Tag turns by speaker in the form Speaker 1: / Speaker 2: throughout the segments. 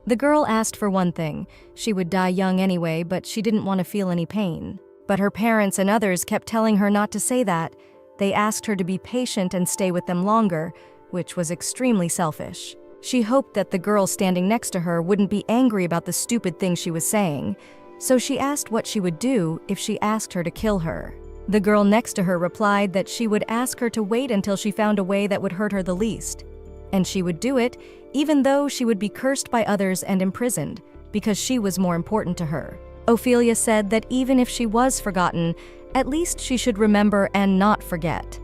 Speaker 1: The girl asked for one thing. She would die young anyway, but she didn't want to feel any pain. But her parents and others kept telling her not to say that. They asked her to be patient and stay with them longer, which was extremely selfish. She hoped that the girl standing next to her wouldn't be angry about the stupid thing she was saying, so she asked what she would do if she asked her to kill her. The girl next to her replied that she would ask her to wait until she found a way that would hurt her the least. And she would do it, even though she would be cursed by others and imprisoned, because she was more important to her. Ophelia said that even if she was forgotten, at least she should remember and not forget.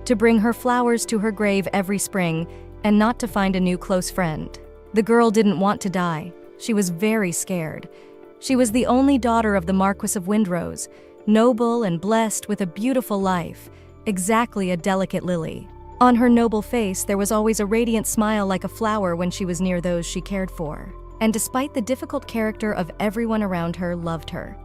Speaker 1: To bring her flowers to her grave every spring, and not to find a new close friend. The girl didn't want to die. She was very scared. She was the only daughter of the Marquis of Windrose, noble and blessed with a beautiful life, exactly a delicate lily. On her noble face, there was always a radiant smile like a flower when she was near those she cared for. And despite the difficult character of everyone around her, loved her.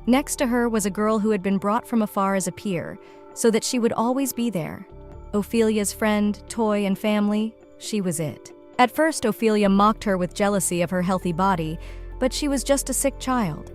Speaker 1: Next to her was a girl who had been brought from afar as a peer, so that she would always be there. Ophelia's friend, toy, and family, she was it. At first, Ophelia mocked her with jealousy of her healthy body, but she was just a sick child.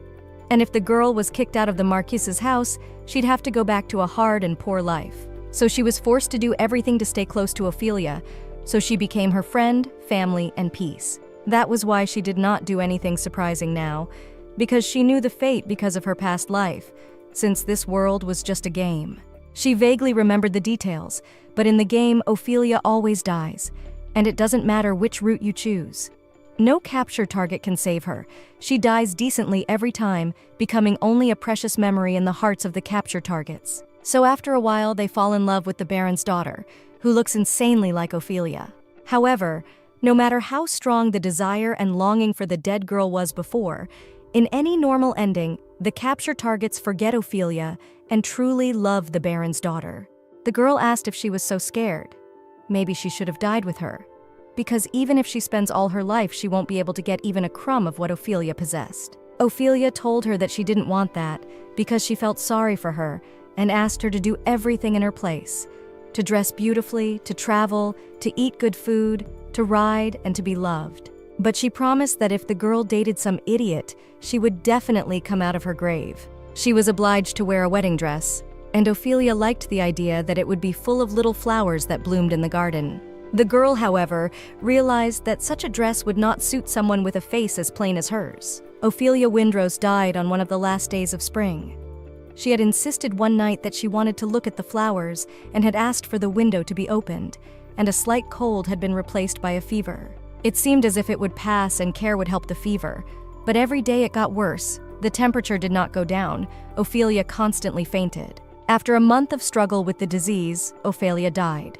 Speaker 1: And if the girl was kicked out of the Marquis's house, she'd have to go back to a hard and poor life. So she was forced to do everything to stay close to Ophelia, so she became her friend, family, and peace. That was why she did not do anything surprising now, because she knew the fate because of her past life, since this world was just a game. She vaguely remembered the details, but in the game, Ophelia always dies, and it doesn't matter which route you choose. No capture target can save her. She dies decently every time, becoming only a precious memory in the hearts of the capture targets. So after a while, they fall in love with the Baron's daughter, who looks insanely like Ophelia. However, no matter how strong the desire and longing for the dead girl was before, in any normal ending, the capture targets forget Ophelia and truly love the Baron's daughter. The girl asked if she was so scared. Maybe she should have died with her, because even if she spends all her life, she won't be able to get even a crumb of what Ophelia possessed. Ophelia told her that she didn't want that because she felt sorry for her and asked her to do everything in her place, to dress beautifully, to travel, to eat good food, to ride, and to be loved. But she promised that if the girl dated some idiot, she would definitely come out of her grave. She was obliged to wear a wedding dress, and Ophelia liked the idea that it would be full of little flowers that bloomed in the garden. The girl, however, realized that such a dress would not suit someone with a face as plain as hers. Ophelia Windrose died on one of the last days of spring. She had insisted one night that she wanted to look at the flowers and had asked for the window to be opened, and a slight cold had been replaced by a fever. It seemed as if it would pass and care would help the fever, but every day it got worse. The temperature did not go down. Ophelia constantly fainted. After a month of struggle with the disease, Ophelia died.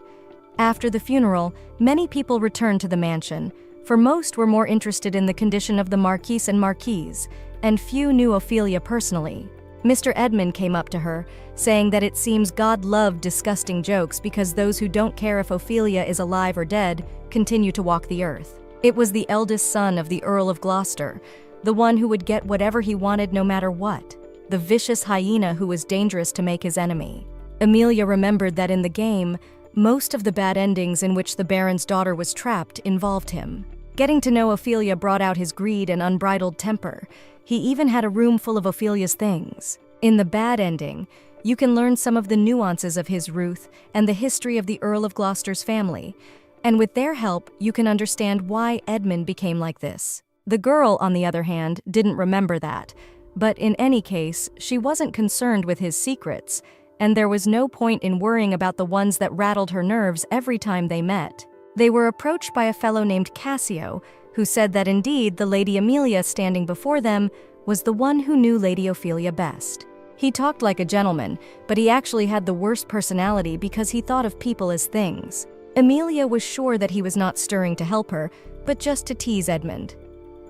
Speaker 1: After the funeral, many people returned to the mansion, for most were more interested in the condition of the Marquis and Marquise, and few knew Ophelia personally. Mr. Edmund came up to her, saying that it seems God loved disgusting jokes because those who don't care if Ophelia is alive or dead continue to walk the earth. It was the eldest son of the Earl of Gloucester, the one who would get whatever he wanted no matter what, the vicious hyena who was dangerous to make his enemy. Amelia remembered that in the game, most of the bad endings in which the Baron's daughter was trapped involved him. Getting to know Ophelia brought out his greed and unbridled temper. He even had a room full of Ophelia's things. In the bad ending, you can learn some of the nuances of his Ruth and the history of the Earl of Gloucester's family, and with their help, you can understand why Edmund became like this. The girl, on the other hand, didn't remember that, but in any case, she wasn't concerned with his secrets, and there was no point in worrying about the ones that rattled her nerves every time they met. They were approached by a fellow named Cassio, who said that indeed the Lady Amelia standing before them was the one who knew Lady Ophelia best. He talked like a gentleman, but he actually had the worst personality because he thought of people as things. Amelia was sure that he was not stirring to help her, but just to tease Edmund.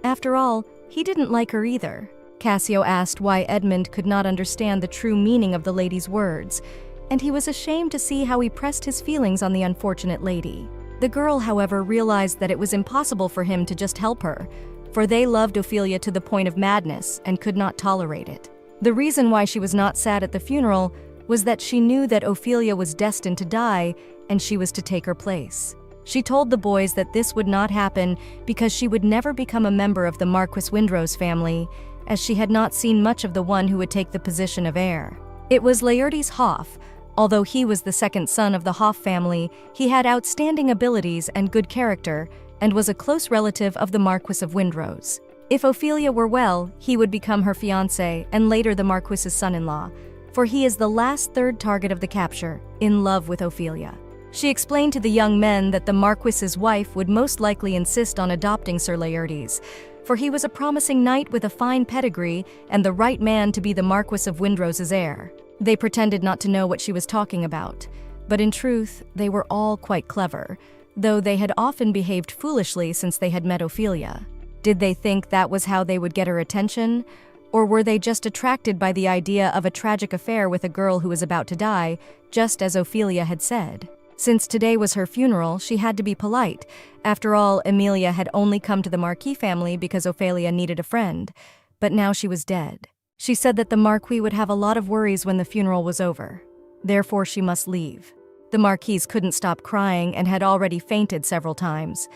Speaker 1: After all, he didn't like her either. Cassio asked why Edmund could not understand the true meaning of the lady's words, and he was ashamed to see how he pressed his feelings on the unfortunate lady. The girl, however, realized that it was impossible for him to just help her, for they loved Ophelia to the point of madness and could not tolerate it. The reason why she was not sad at the funeral was that she knew that Ophelia was destined to die and she was to take her place. She told the boys that this would not happen because she would never become a member of the Marquis Windrose family, as she had not seen much of the one who would take the position of heir. It was Laertes Hoff. Although he was the second son of the Hoff family, he had outstanding abilities and good character, and was a close relative of the Marquis of Windrose. If Ophelia were well, he would become her fiancé and later the Marquis's son-in-law, for he is the last third target of the capture, in love with Ophelia. She explained to the young men that the Marquis's wife would most likely insist on adopting Sir Laertes, for he was a promising knight with a fine pedigree and the right man to be the Marquis of Windrose's heir. They pretended not to know what she was talking about, but in truth, they were all quite clever, though they had often behaved foolishly since they had met Ophelia. Did they think that was how they would get her attention? Or were they just attracted by the idea of a tragic affair with a girl who was about to die, just as Ophelia had said? Since today was her funeral, she had to be polite. After all, Emilia had only come to the Marquis family because Ophelia needed a friend, but now she was dead. She said that the Marquis would have a lot of worries when the funeral was over. Therefore, she must leave. The Marquise couldn't stop crying and had already fainted several times,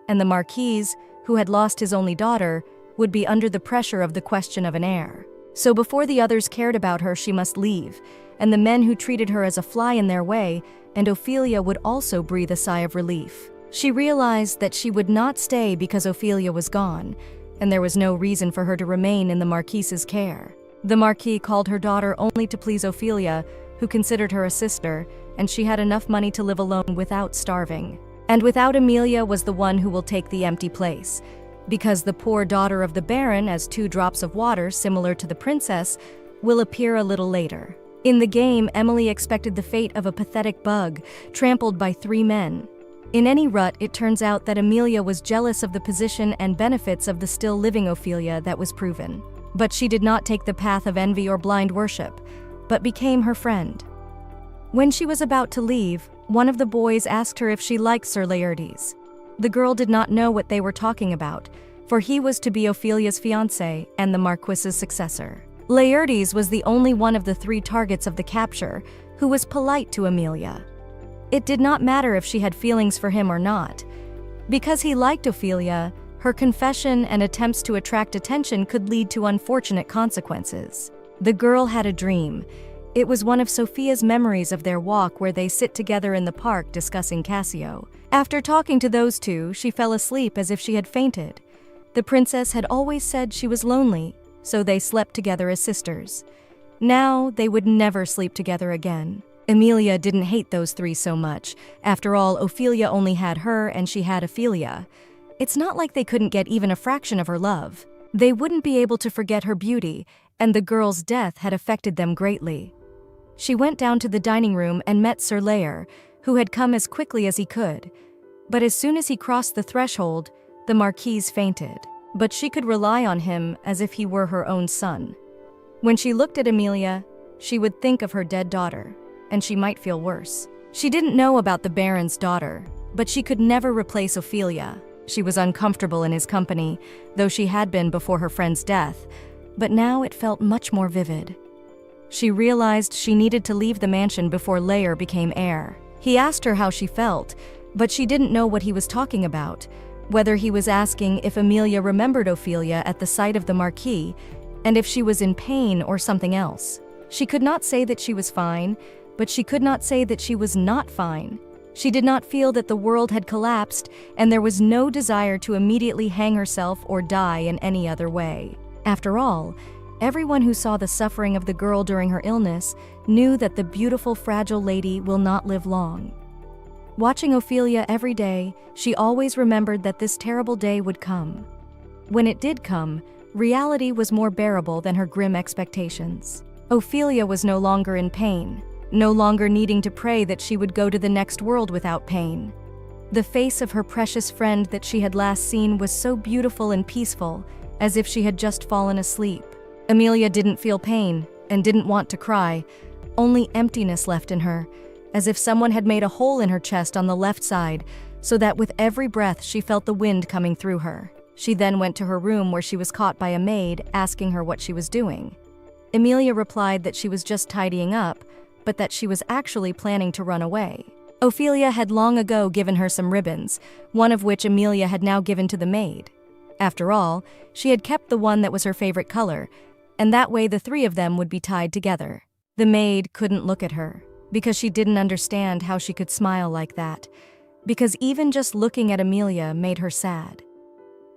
Speaker 1: and the Marquise, who had lost his only daughter, would be under the pressure of the question of an heir. So before the others cared about her, she must leave, and the men who treated her as a fly in their way, and Ophelia would also breathe a sigh of relief. She realized that she would not stay because Ophelia was gone, and there was no reason for her to remain in the Marquise's care. The Marquis called her daughter only to please Ophelia, who considered her a sister, and she had enough money to live alone without starving. And without Emilia was the one who will take the empty place, because the poor daughter of the Baron, as 2 drops of water similar to the princess, will appear a little later. In the game, Emily expected the fate of a pathetic bug, trampled by 3 men. In any rut, it turns out that Emilia was jealous of the position and benefits of the still living Ophelia that was proven. But she did not take the path of envy or blind worship, but became her friend. When she was about to leave, one of the boys asked her if she liked Sir Laertes. The girl did not know what they were talking about, for he was to be Ophelia's fiancé and the Marquis's successor. Laertes was the only one of the 3 targets of the capture who was polite to Emilia. It did not matter if she had feelings for him or not. Because he liked Ophelia, her confession and attempts to attract attention could lead to unfortunate consequences. The girl had a dream. It was one of Sophia's memories of their walk where they sit together in the park discussing Cassio. After talking to those 2, she fell asleep as if she had fainted. The princess had always said she was lonely, so they slept together as sisters. Now, they would never sleep together again. Emilia didn't hate those 3 so much. After all, Ophelia only had her and she had Ophelia. It's not like they couldn't get even a fraction of her love. They wouldn't be able to forget her beauty, and the girl's death had affected them greatly. She went down to the dining room and met Sir Laer, who had come as quickly as he could. But as soon as he crossed the threshold, the Marquise fainted. But she could rely on him as if he were her own son. When she looked at Emilia, she would think of her dead daughter, and she might feel worse. She didn't know about the Baron's daughter, but she could never replace Ophelia. She was uncomfortable in his company, though she had been before her friend's death, but now it felt much more vivid. She realized she needed to leave the mansion before Laer became heir. He asked her how she felt, but she didn't know what he was talking about, whether he was asking if Emilia remembered Ophelia at the sight of the Marquis, and if she was in pain or something else. She could not say that she was fine, but she could not say that she was not fine. She did not feel that the world had collapsed, and there was no desire to immediately hang herself or die in any other way. After all, everyone who saw the suffering of the girl during her illness knew that the beautiful, fragile lady will not live long. Watching Ophelia every day, she always remembered that this terrible day would come. When it did come, reality was more bearable than her grim expectations. Ophelia was no longer in pain, no longer needing to pray that she would go to the next world without pain. The face of her precious friend that she had last seen was so beautiful and peaceful, as if she had just fallen asleep. Emilia didn't feel pain and didn't want to cry, only emptiness left in her, as if someone had made a hole in her chest on the left side, so that with every breath she felt the wind coming through her. She then went to her room where she was caught by a maid asking her what she was doing. Emilia replied that she was just tidying up, but that she was actually planning to run away. Ophelia had long ago given her some ribbons, one of which Amelia had now given to the maid. After all, she had kept the one that was her favorite color, and that way the three of them would be tied together. The maid couldn't look at her, because she didn't understand how she could smile like that, because even just looking at Amelia made her sad.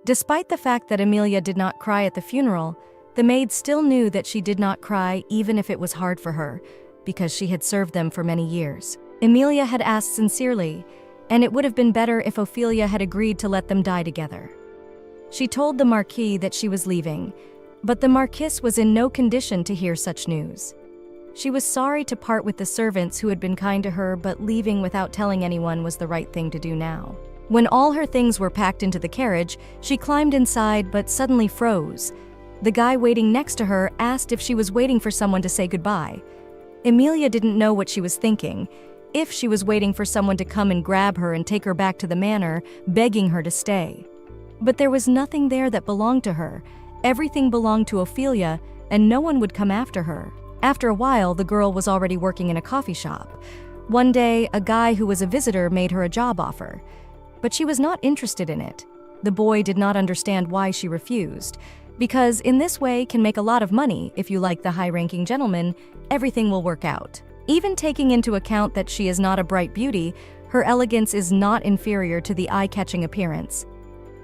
Speaker 1: Despite the fact that Amelia did not cry at the funeral, the maid still knew that she did not cry even if it was hard for her, because she had served them for many years. Amelia had asked sincerely, and it would have been better if Ophelia had agreed to let them die together. She told the Marquis that she was leaving, but the Marquise was in no condition to hear such news. She was sorry to part with the servants who had been kind to her, but leaving without telling anyone was the right thing to do now. When all her things were packed into the carriage, she climbed inside but suddenly froze. The guy waiting next to her asked if she was waiting for someone to say goodbye. Amelia didn't know what she was thinking, if she was waiting for someone to come and grab her and take her back to the manor, begging her to stay. But there was nothing there that belonged to her. Everything belonged to Ophelia, and no one would come after her. After a while, the girl was already working in a coffee shop. One day, a guy who was a visitor made her a job offer, but she was not interested in it. The boy did not understand why she refused, because in this way can make a lot of money. If you like the high-ranking gentleman, everything will work out. Even taking into account that she is not a bright beauty, her elegance is not inferior to the eye-catching appearance.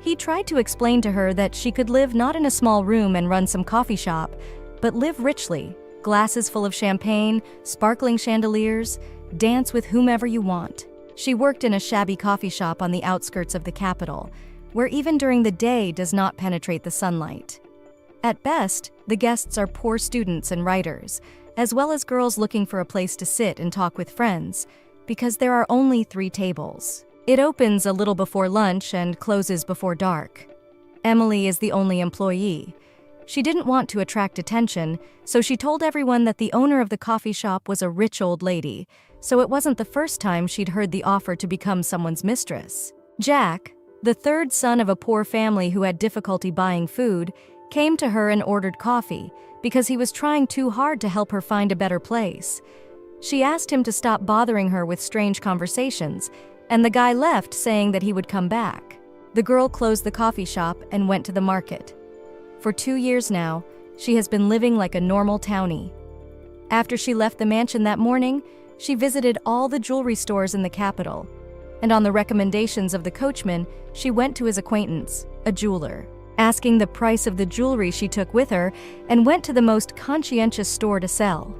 Speaker 1: He tried to explain to her that she could live not in a small room and run some coffee shop, but live richly, glasses full of champagne, sparkling chandeliers, dance with whomever you want. She worked in a shabby coffee shop on the outskirts of the capital, where even during the day does not penetrate the sunlight. At best, the guests are poor students and writers, as well as girls looking for a place to sit and talk with friends, because there are only 3 tables. It opens a little before lunch and closes before dark. Emily is the only employee. She didn't want to attract attention, so she told everyone that the owner of the coffee shop was a rich old lady, so it wasn't the first time she'd heard the offer to become someone's mistress. Jack, the 3rd son of a poor family who had difficulty buying food, came to her and ordered coffee, because he was trying too hard to help her find a better place. She asked him to stop bothering her with strange conversations, and the guy left saying that he would come back. The girl closed the coffee shop and went to the market. For 2 years now, she has been living like a normal townie. After she left the mansion that morning, she visited all the jewelry stores in the capital, and on the recommendations of the coachman, she went to his acquaintance, a jeweler. Asking the price of the jewelry she took with her, and went to the most conscientious store to sell.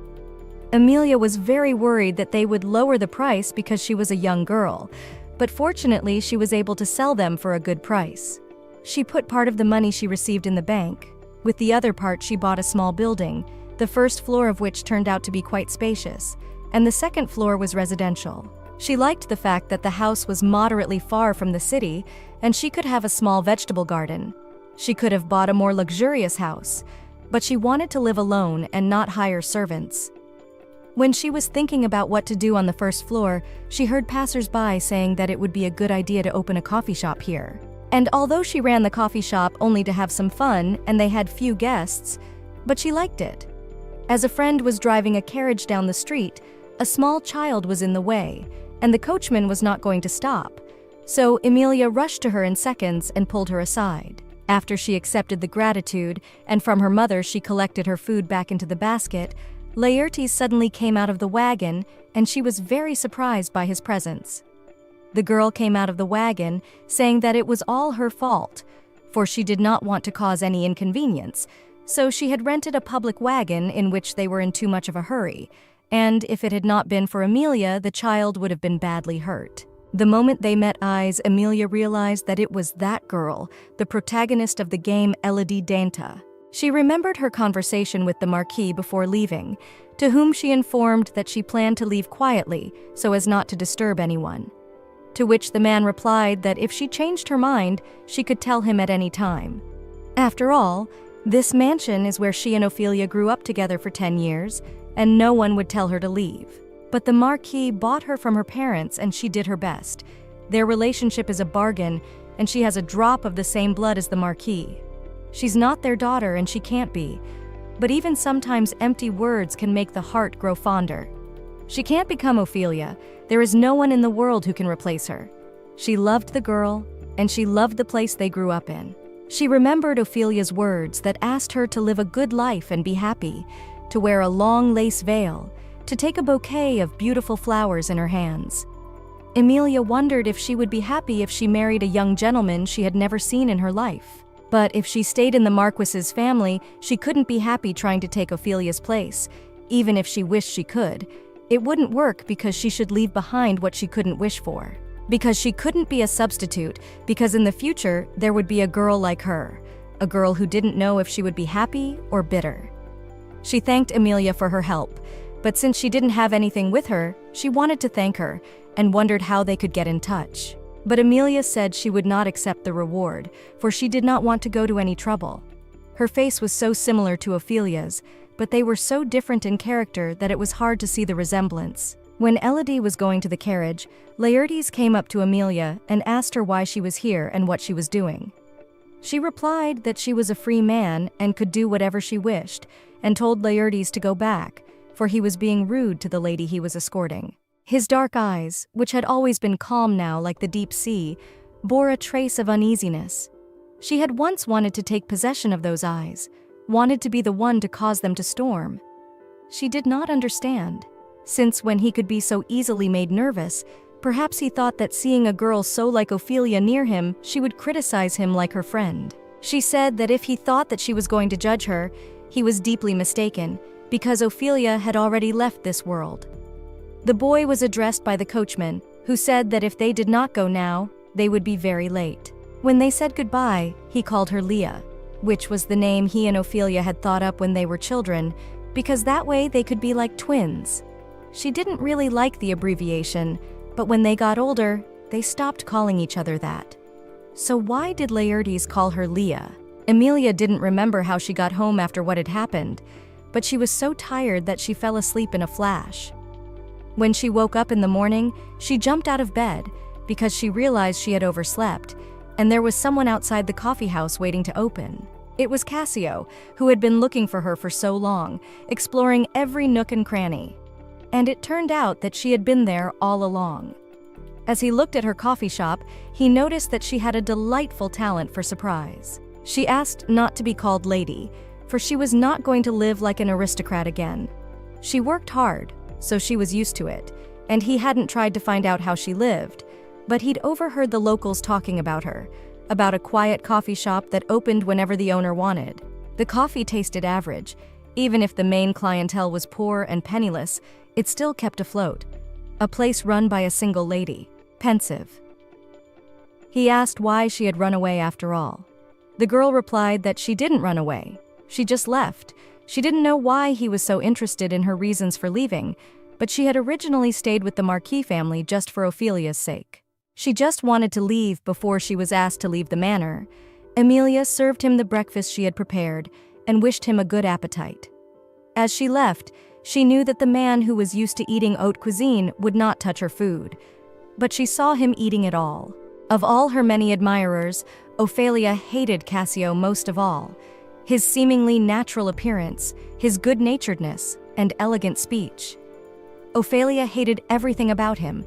Speaker 1: Amelia was very worried that they would lower the price because she was a young girl, but fortunately she was able to sell them for a good price. She put part of the money she received in the bank. With the other part, she bought a small building, the first floor of which turned out to be quite spacious, and the second floor was residential. She liked the fact that the house was moderately far from the city, and she could have a small vegetable garden. She could have bought a more luxurious house, but she wanted to live alone and not hire servants. When she was thinking about what to do on the first floor, she heard passers-by saying that it would be a good idea to open a coffee shop here. And although she ran the coffee shop only to have some fun and they had few guests, but she liked it. As a friend was driving a carriage down the street, a small child was in the way, and the coachman was not going to stop. So Amelia rushed to her in seconds and pulled her aside. After she accepted the gratitude, and from her mother she collected her food back into the basket, Laertes suddenly came out of the wagon, and she was very surprised by his presence. The girl came out of the wagon, saying that it was all her fault, for she did not want to cause any inconvenience, so she had rented a public wagon in which they were in too much of a hurry, and if it had not been for Amelia, the child would have been badly hurt. The moment they met eyes, Amelia realized that it was that girl, the protagonist of the game Elodie Dainta. She remembered her conversation with the Marquis before leaving, to whom she informed that she planned to leave quietly so as not to disturb anyone. To which the man replied that if she changed her mind, she could tell him at any time. After all, this mansion is where she and Ophelia grew up together for 10 years, and no one would tell her to leave. But the Marquis bought her from her parents, and she did her best. Their relationship is a bargain, and she has a drop of the same blood as the Marquis. She's not their daughter, and she can't be. But even sometimes empty words can make the heart grow fonder. She can't become Ophelia, There is no one in the world who can replace her. She loved the girl, and she loved the place they grew up in. She remembered Ophelia's words that asked her to live a good life and be happy, to wear a long lace veil, to take a bouquet of beautiful flowers in her hands. Emilia wondered if she would be happy if she married a young gentleman she had never seen in her life. But if she stayed in the Marquis's family, she couldn't be happy trying to take Ophelia's place, even if she wished she could. It wouldn't work because she should leave behind what she couldn't wish for. Because she couldn't be a substitute, because in the future there would be a girl like her, a girl who didn't know if she would be happy or bitter. She thanked Emilia for her help, but since she didn't have anything with her, she wanted to thank her and wondered how they could get in touch. But Emilia said she would not accept the reward, for she did not want to go to any trouble. Her face was so similar to Ophelia's, but they were so different in character that it was hard to see the resemblance. When Elodie was going to the carriage, Laertes came up to Emilia and asked her why she was here and what she was doing. She replied that she was a free man and could do whatever she wished, and told Laertes to go back, for he was being rude to the lady he was escorting. His dark eyes, which had always been calm now like the deep sea, bore a trace of uneasiness. She had once wanted to take possession of those eyes, wanted to be the one to cause them to storm. She did not understand, since when he could be so easily made nervous, perhaps he thought that seeing a girl so like Ophelia near him, she would criticize him like her friend. She said that if he thought that she was going to judge her, he was deeply mistaken, because Ophelia had already left this world. The boy was addressed by the coachman, who said that if they did not go now, they would be very late. When they said goodbye, he called her Leah, which was the name he and Ophelia had thought up when they were children, because that way they could be like twins. She didn't really like the abbreviation, but when they got older, they stopped calling each other that. So why did Laertes call her Leah? Emilia didn't remember how she got home after what had happened, but she was so tired that she fell asleep in a flash. When she woke up in the morning, she jumped out of bed because she realized she had overslept, and there was someone outside the coffee house waiting to open. It was Cassio, who had been looking for her for so long, exploring every nook and cranny. And it turned out that she had been there all along. As he looked at her coffee shop, he noticed that she had a delightful talent for surprise. She asked not to be called lady, for she was not going to live like an aristocrat again. She worked hard, so she was used to it, and he hadn't tried to find out how she lived, but he'd overheard the locals talking about her, about a quiet coffee shop that opened whenever the owner wanted. The coffee tasted average. Even if the main clientele was poor and penniless, it still kept afloat. A place run by a single lady, pensive. He asked why she had run away after all. The girl replied that she didn't run away. She just left. She didn't know why he was so interested in her reasons for leaving, but she had originally stayed with the Marquis family just for Ophelia's sake. She just wanted to leave before she was asked to leave the manor. Emilia served him the breakfast she had prepared and wished him a good appetite. As she left, she knew that the man who was used to eating haute cuisine would not touch her food, but she saw him eating it all. Of all her many admirers, Ophelia hated Cassio most of all. His seemingly natural appearance, his good-naturedness, and elegant speech. Ophelia hated everything about him.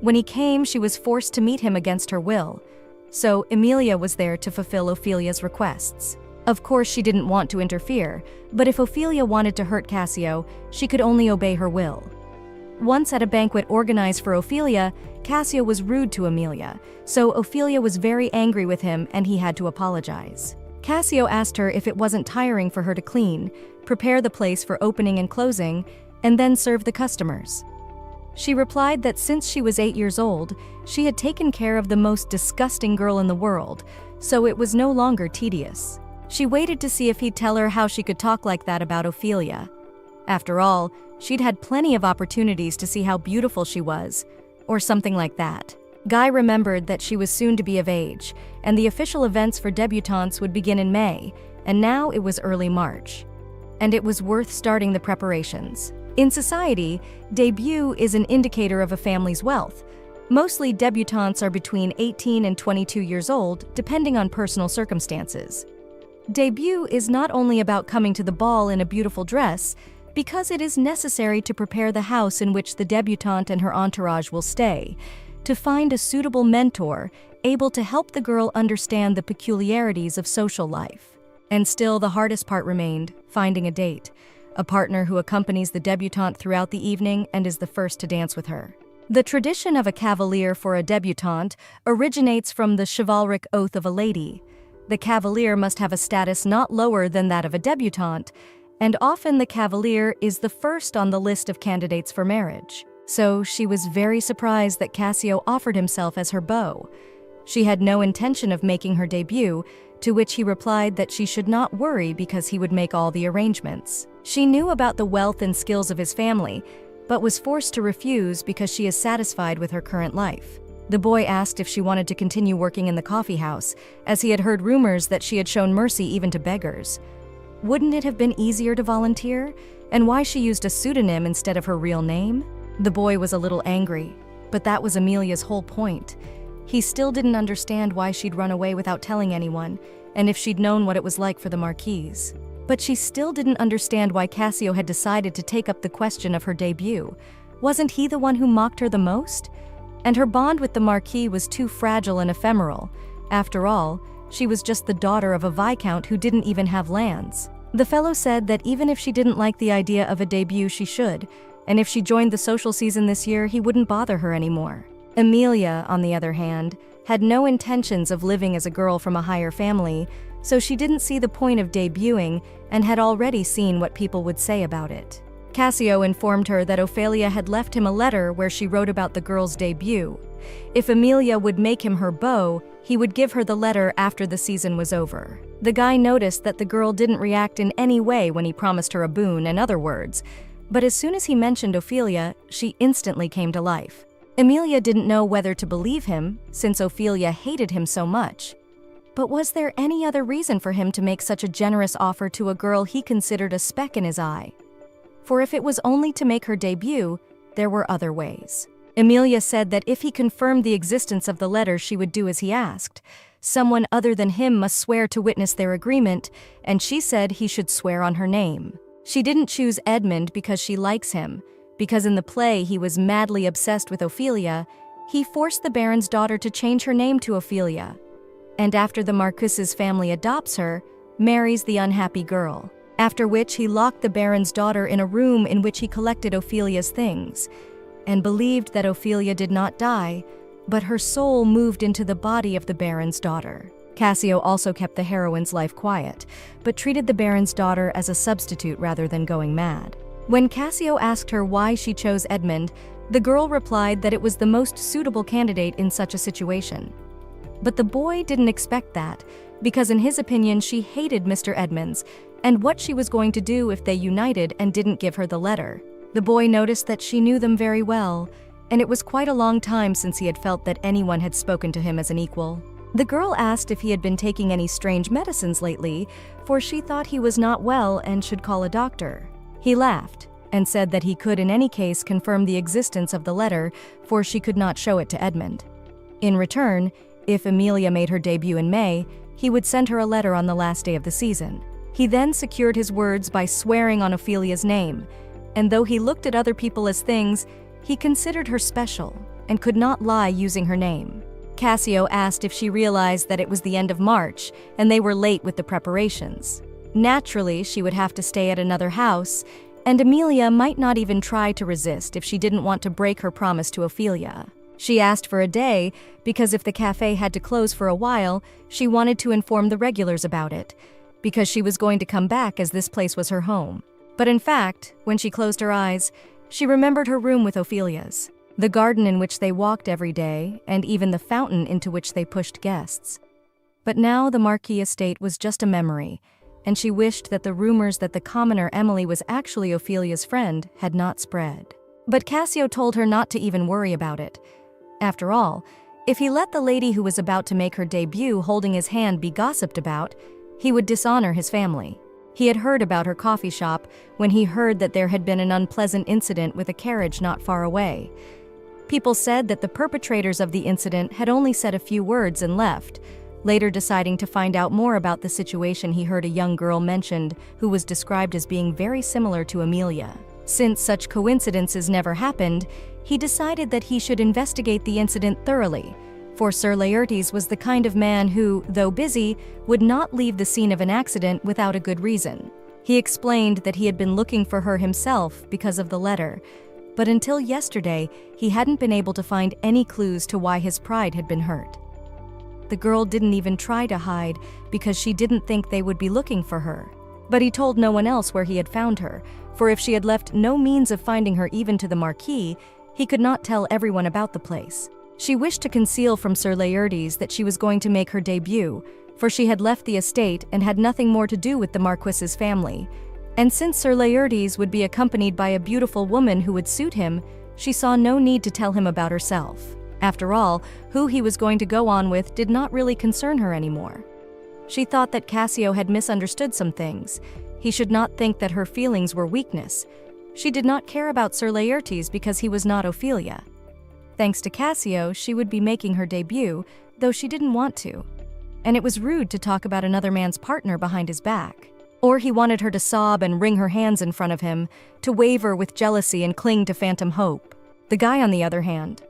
Speaker 1: When he came, she was forced to meet him against her will, so Emilia was there to fulfill Ophelia's requests. Of course, she didn't want to interfere, but if Ophelia wanted to hurt Cassio, she could only obey her will. Once at a banquet organized for Ophelia, Cassio was rude to Emilia, so Ophelia was very angry with him and he had to apologize. Cassio asked her if it wasn't tiring for her to clean, prepare the place for opening and closing, and then serve the customers. She replied that since she was 8 years old, she had taken care of the most disgusting girl in the world, so it was no longer tedious. She waited to see if he'd tell her how she could talk like that about Ophelia. After all, she'd had plenty of opportunities to see how beautiful she was, or something like that. Guy remembered that she was soon to be of age, and the official events for debutantes would begin in May, and now it was early March. And it was worth starting the preparations. In society, debut is an indicator of a family's wealth. Mostly debutantes are between 18 and 22 years old, depending on personal circumstances. Debut is not only about coming to the ball in a beautiful dress, because it is necessary to prepare the house in which the debutante and her entourage will stay, to find a suitable mentor able to help the girl understand the peculiarities of social life. And still the hardest part remained, finding a date, a partner who accompanies the debutante throughout the evening and is the first to dance with her. The tradition of a cavalier for a debutante originates from the chivalric oath of a lady. The cavalier must have a status not lower than that of a debutante, and often the cavalier is the first on the list of candidates for marriage. So she was very surprised that Cassio offered himself as her beau. She had no intention of making her debut, to which he replied that she should not worry because he would make all the arrangements. She knew about the wealth and skills of his family, but was forced to refuse because she is satisfied with her current life. The boy asked if she wanted to continue working in the coffee house, as he had heard rumors that she had shown mercy even to beggars. Wouldn't it have been easier to volunteer? And why she used a pseudonym instead of her real name? The boy was a little angry, but that was Amelia's whole point. He still didn't understand why she'd run away without telling anyone, and if she'd known what it was like for the Marquise. But she still didn't understand why Cassio had decided to take up the question of her debut. Wasn't he the one who mocked her the most? And her bond with the Marquis was too fragile and ephemeral. After all, she was just the daughter of a viscount who didn't even have lands. The fellow said that even if she didn't like the idea of a debut, she should, and if she joined the social season this year, he wouldn't bother her anymore. Amelia, on the other hand, had no intentions of living as a girl from a higher family, so she didn't see the point of debuting and had already seen what people would say about it. Cassio informed her that Ophelia had left him a letter where she wrote about the girl's debut. If Amelia would make him her beau, he would give her the letter after the season was over. The guy noticed that the girl didn't react in any way when he promised her a boon and other words, but as soon as he mentioned Ophelia, she instantly came to life. Amelia didn't know whether to believe him, since Ophelia hated him so much. But was there any other reason for him to make such a generous offer to a girl he considered a speck in his eye? For if it was only to make her debut, there were other ways. Amelia said that if he confirmed the existence of the letter, she would do as he asked. Someone other than him must swear to witness their agreement, and she said he should swear on her name. She didn't choose Edmund because she likes him, because in the play he was madly obsessed with Ophelia. He forced the Baron's daughter to change her name to Ophelia, and after the Marquis's family adopts her, marries the unhappy girl. After which he locked the Baron's daughter in a room in which he collected Ophelia's things, and believed that Ophelia did not die, but her soul moved into the body of the Baron's daughter. Cassio also kept the heroine's life quiet, but treated the Baron's daughter as a substitute rather than going mad. When Cassio asked her why she chose Edmund, the girl replied that it was the most suitable candidate in such a situation. But the boy didn't expect that, because in his opinion she hated Mr. Edmunds, and what she was going to do if they united and didn't give her the letter. The boy noticed that she knew them very well, and it was quite a long time since he had felt that anyone had spoken to him as an equal. The girl asked if he had been taking any strange medicines lately, for she thought he was not well and should call a doctor. He laughed and said that he could in any case confirm the existence of the letter, for she could not show it to Edmund. In return, if Amelia made her debut in May, he would send her a letter on the last day of the season. He then secured his words by swearing on Ophelia's name, and though he looked at other people as things, he considered her special and could not lie using her name. Cassio asked if she realized that it was the end of March and they were late with the preparations. Naturally, she would have to stay at another house, and Amelia might not even try to resist if she didn't want to break her promise to Ophelia. She asked for a day because if the cafe had to close for a while, she wanted to inform the regulars about it, because she was going to come back as this place was her home. But in fact, when she closed her eyes, she remembered her room with Ophelia's, the garden in which they walked every day, and even the fountain into which they pushed guests. But now the Marquis estate was just a memory, and she wished that the rumors that the commoner Emily was actually Ophelia's friend had not spread. But Cassio told her not to even worry about it. After all, if he let the lady who was about to make her debut holding his hand be gossiped about, he would dishonor his family. He had heard about her coffee shop when he heard that there had been an unpleasant incident with a carriage not far away. People said that the perpetrators of the incident had only said a few words and left, later deciding to find out more about the situation he heard a young girl mentioned who was described as being very similar to Amelia. Since such coincidences never happened, he decided that he should investigate the incident thoroughly, for Sir Laertes was the kind of man who, though busy, would not leave the scene of an accident without a good reason. He explained that he had been looking for her himself because of the letter, but until yesterday, he hadn't been able to find any clues to why his pride had been hurt. The girl didn't even try to hide because she didn't think they would be looking for her. But he told no one else where he had found her, for if she had left no means of finding her even to the Marquis, he could not tell everyone about the place. She wished to conceal from Sir Laertes that she was going to make her debut, for she had left the estate and had nothing more to do with the Marquis's family. And since Sir Laertes would be accompanied by a beautiful woman who would suit him, she saw no need to tell him about herself. After all, who he was going to go on with did not really concern her anymore. She thought that Cassio had misunderstood some things. He should not think that her feelings were weakness. She did not care about Sir Laertes because he was not Ophelia. Thanks to Cassio, she would be making her debut, though she didn't want to. And it was rude to talk about another man's partner behind his back. Or he wanted her to sob and wring her hands in front of him, to waver with jealousy and cling to phantom hope. The guy, on the other hand,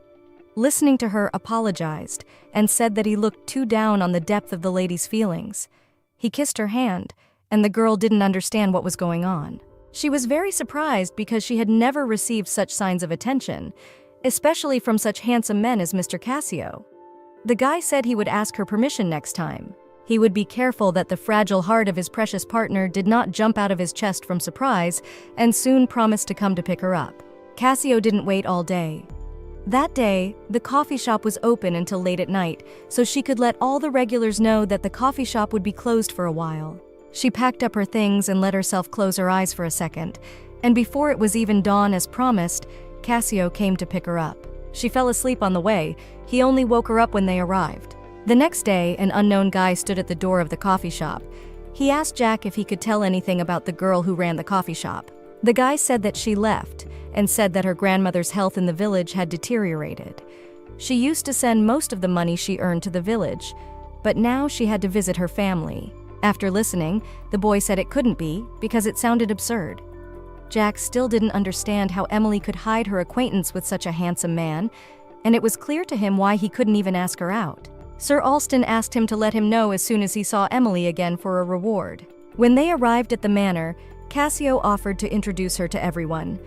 Speaker 1: listening to her, apologized and said that he looked too down on the depth of the lady's feelings. He kissed her hand, and the girl didn't understand what was going on. She was very surprised because she had never received such signs of attention, especially from such handsome men as Mr. Cassio. The guy said he would ask her permission next time. He would be careful that the fragile heart of his precious partner did not jump out of his chest from surprise, and soon promised to come to pick her up. Cassio didn't wait all day. That day, the coffee shop was open until late at night, so she could let all the regulars know that the coffee shop would be closed for a while. She packed up her things and let herself close her eyes for a second, and before it was even dawn as promised, Cassio came to pick her up. She fell asleep on the way. He only woke her up when they arrived. The next day, an unknown guy stood at the door of the coffee shop. He asked Jack if he could tell anything about the girl who ran the coffee shop. The guy said that she left, and said that her grandmother's health in the village had deteriorated. She used to send most of the money she earned to the village, but now she had to visit her family. After listening, the boy said it couldn't be, because it sounded absurd. Jack still didn't understand how Emily could hide her acquaintance with such a handsome man, and it was clear to him why he couldn't even ask her out. Sir Alston asked him to let him know as soon as he saw Emily again for a reward. When they arrived at the manor, Cassio offered to introduce her to everyone.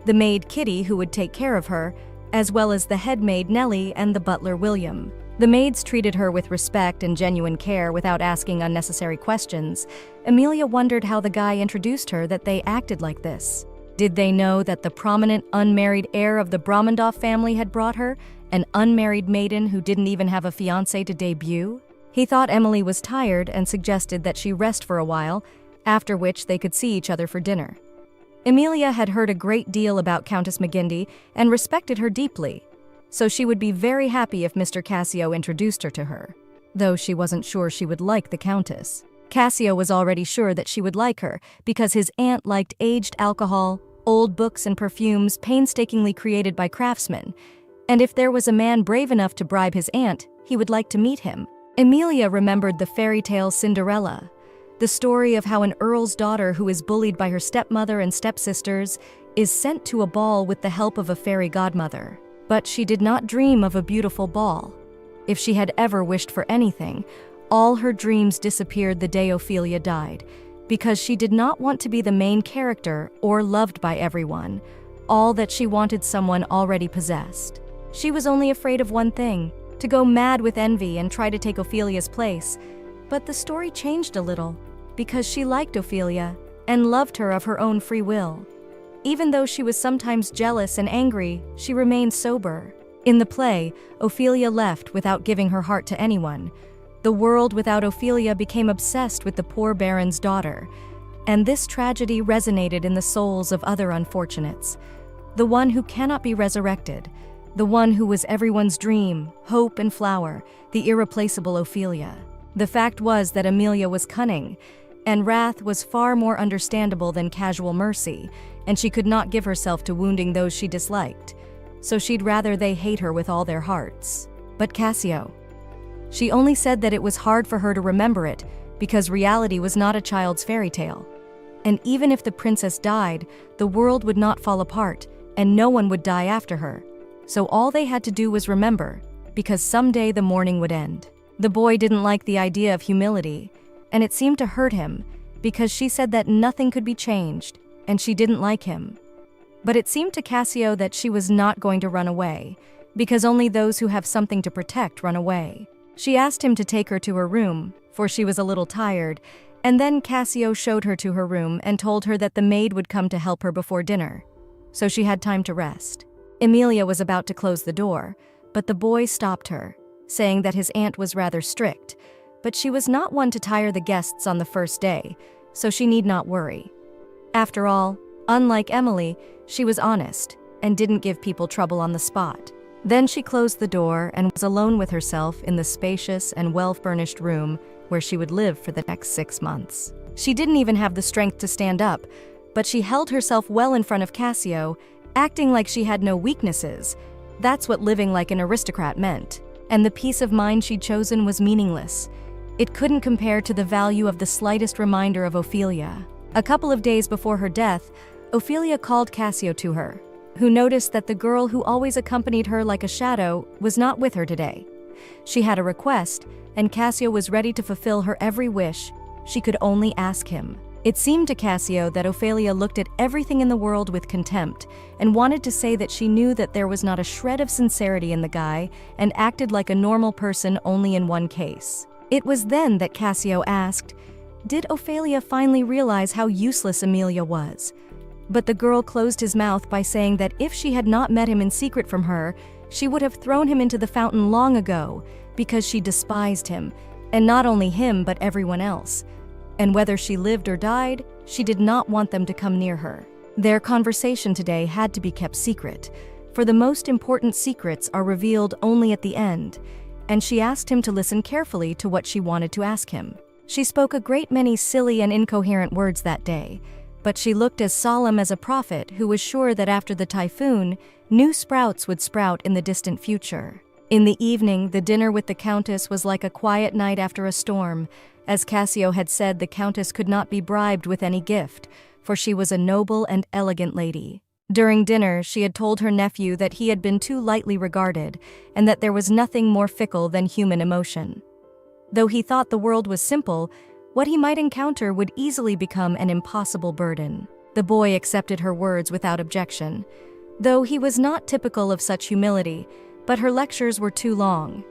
Speaker 1: The maid Kitty, who would take care of her, as well as the head maid Nellie and the butler William. The maids treated her with respect and genuine care without asking unnecessary questions. Amelia wondered how the guy introduced her that they acted like this. Did they know that the prominent unmarried heir of the Brahmandoff family had brought her, an unmarried maiden who didn't even have a fiancé to debut? He thought Emily was tired and suggested that she rest for a while, after which they could see each other for dinner. Amelia had heard a great deal about Countess McGinty and respected her deeply, so she would be very happy if Mr. Cassio introduced her to her, though she wasn't sure she would like the Countess. Cassio was already sure that she would like her because his aunt liked aged alcohol, old books and perfumes painstakingly created by craftsmen, and if there was a man brave enough to bribe his aunt, he would like to meet him. Amelia remembered the fairy tale Cinderella, the story of how an earl's daughter who is bullied by her stepmother and stepsisters is sent to a ball with the help of a fairy godmother. But she did not dream of a beautiful ball. If she had ever wished for anything, all her dreams disappeared the day Ophelia died, because she did not want to be the main character or loved by everyone. All that she wanted someone already possessed. She was only afraid of one thing, to go mad with envy and try to take Ophelia's place. But the story changed a little, because she liked Ophelia and loved her of her own free will. Even though she was sometimes jealous and angry, she remained sober. In the play, Ophelia left without giving her heart to anyone. The world without Ophelia became obsessed with the poor baron's daughter, and this tragedy resonated in the souls of other unfortunates. The one who cannot be resurrected, the one who was everyone's dream, hope and flower, the irreplaceable Ophelia. The fact was that Amelia was cunning, and wrath was far more understandable than casual mercy, and she could not give herself to wounding those she disliked, so she'd rather they hate her with all their hearts. But Cassio, She only said that it was hard for her to remember it because reality was not a child's fairy tale. And even if the princess died, the world would not fall apart and no one would die after her. So all they had to do was remember, because someday the mourning would end. The boy didn't like the idea of humility, and it seemed to hurt him because she said that nothing could be changed and she didn't like him. But it seemed to Cassio that she was not going to run away, because only those who have something to protect run away. She asked him to take her to her room, for she was a little tired, and then Cassio showed her to her room and told her that the maid would come to help her before dinner, so she had time to rest. Emilia was about to close the door, but the boy stopped her, saying that his aunt was rather strict, but she was not one to tire the guests on the first day, so she need not worry. After all, unlike Emily, she was honest and didn't give people trouble on the spot. Then she closed the door and was alone with herself in the spacious and well-furnished room where she would live for the next 6 months. She didn't even have the strength to stand up, but she held herself well in front of Cassio, acting like she had no weaknesses. That's what living like an aristocrat meant. And the peace of mind she'd chosen was meaningless. It couldn't compare to the value of the slightest reminder of Ophelia. A couple of days before her death, Ophelia called Cassio to her, who noticed that the girl who always accompanied her like a shadow was not with her today. She had a request, and Cassio was ready to fulfill her every wish. She could only ask him. It seemed to Cassio that Ophelia looked at everything in the world with contempt and wanted to say that she knew that there was not a shred of sincerity in the guy and acted like a normal person only in one case. It was then that Cassio asked, did Ophelia finally realize how useless Emilia was? But the girl closed his mouth by saying that if she had not met him in secret from her, she would have thrown him into the fountain long ago because she despised him, and not only him but everyone else. And whether she lived or died, she did not want them to come near her. Their conversation today had to be kept secret, for the most important secrets are revealed only at the end, and she asked him to listen carefully to what she wanted to ask him. She spoke a great many silly and incoherent words that day, but she looked as solemn as a prophet who was sure that after the typhoon, new sprouts would sprout in the distant future. In the evening, the dinner with the Countess was like a quiet night after a storm. As Cassio had said, the Countess could not be bribed with any gift, for she was a noble and elegant lady. During dinner, she had told her nephew that he had been too lightly regarded, and that there was nothing more fickle than human emotion. Though he thought the world was simple, what he might encounter would easily become an impossible burden. The boy accepted her words without objection, though he was not typical of such humility, but her lectures were too long.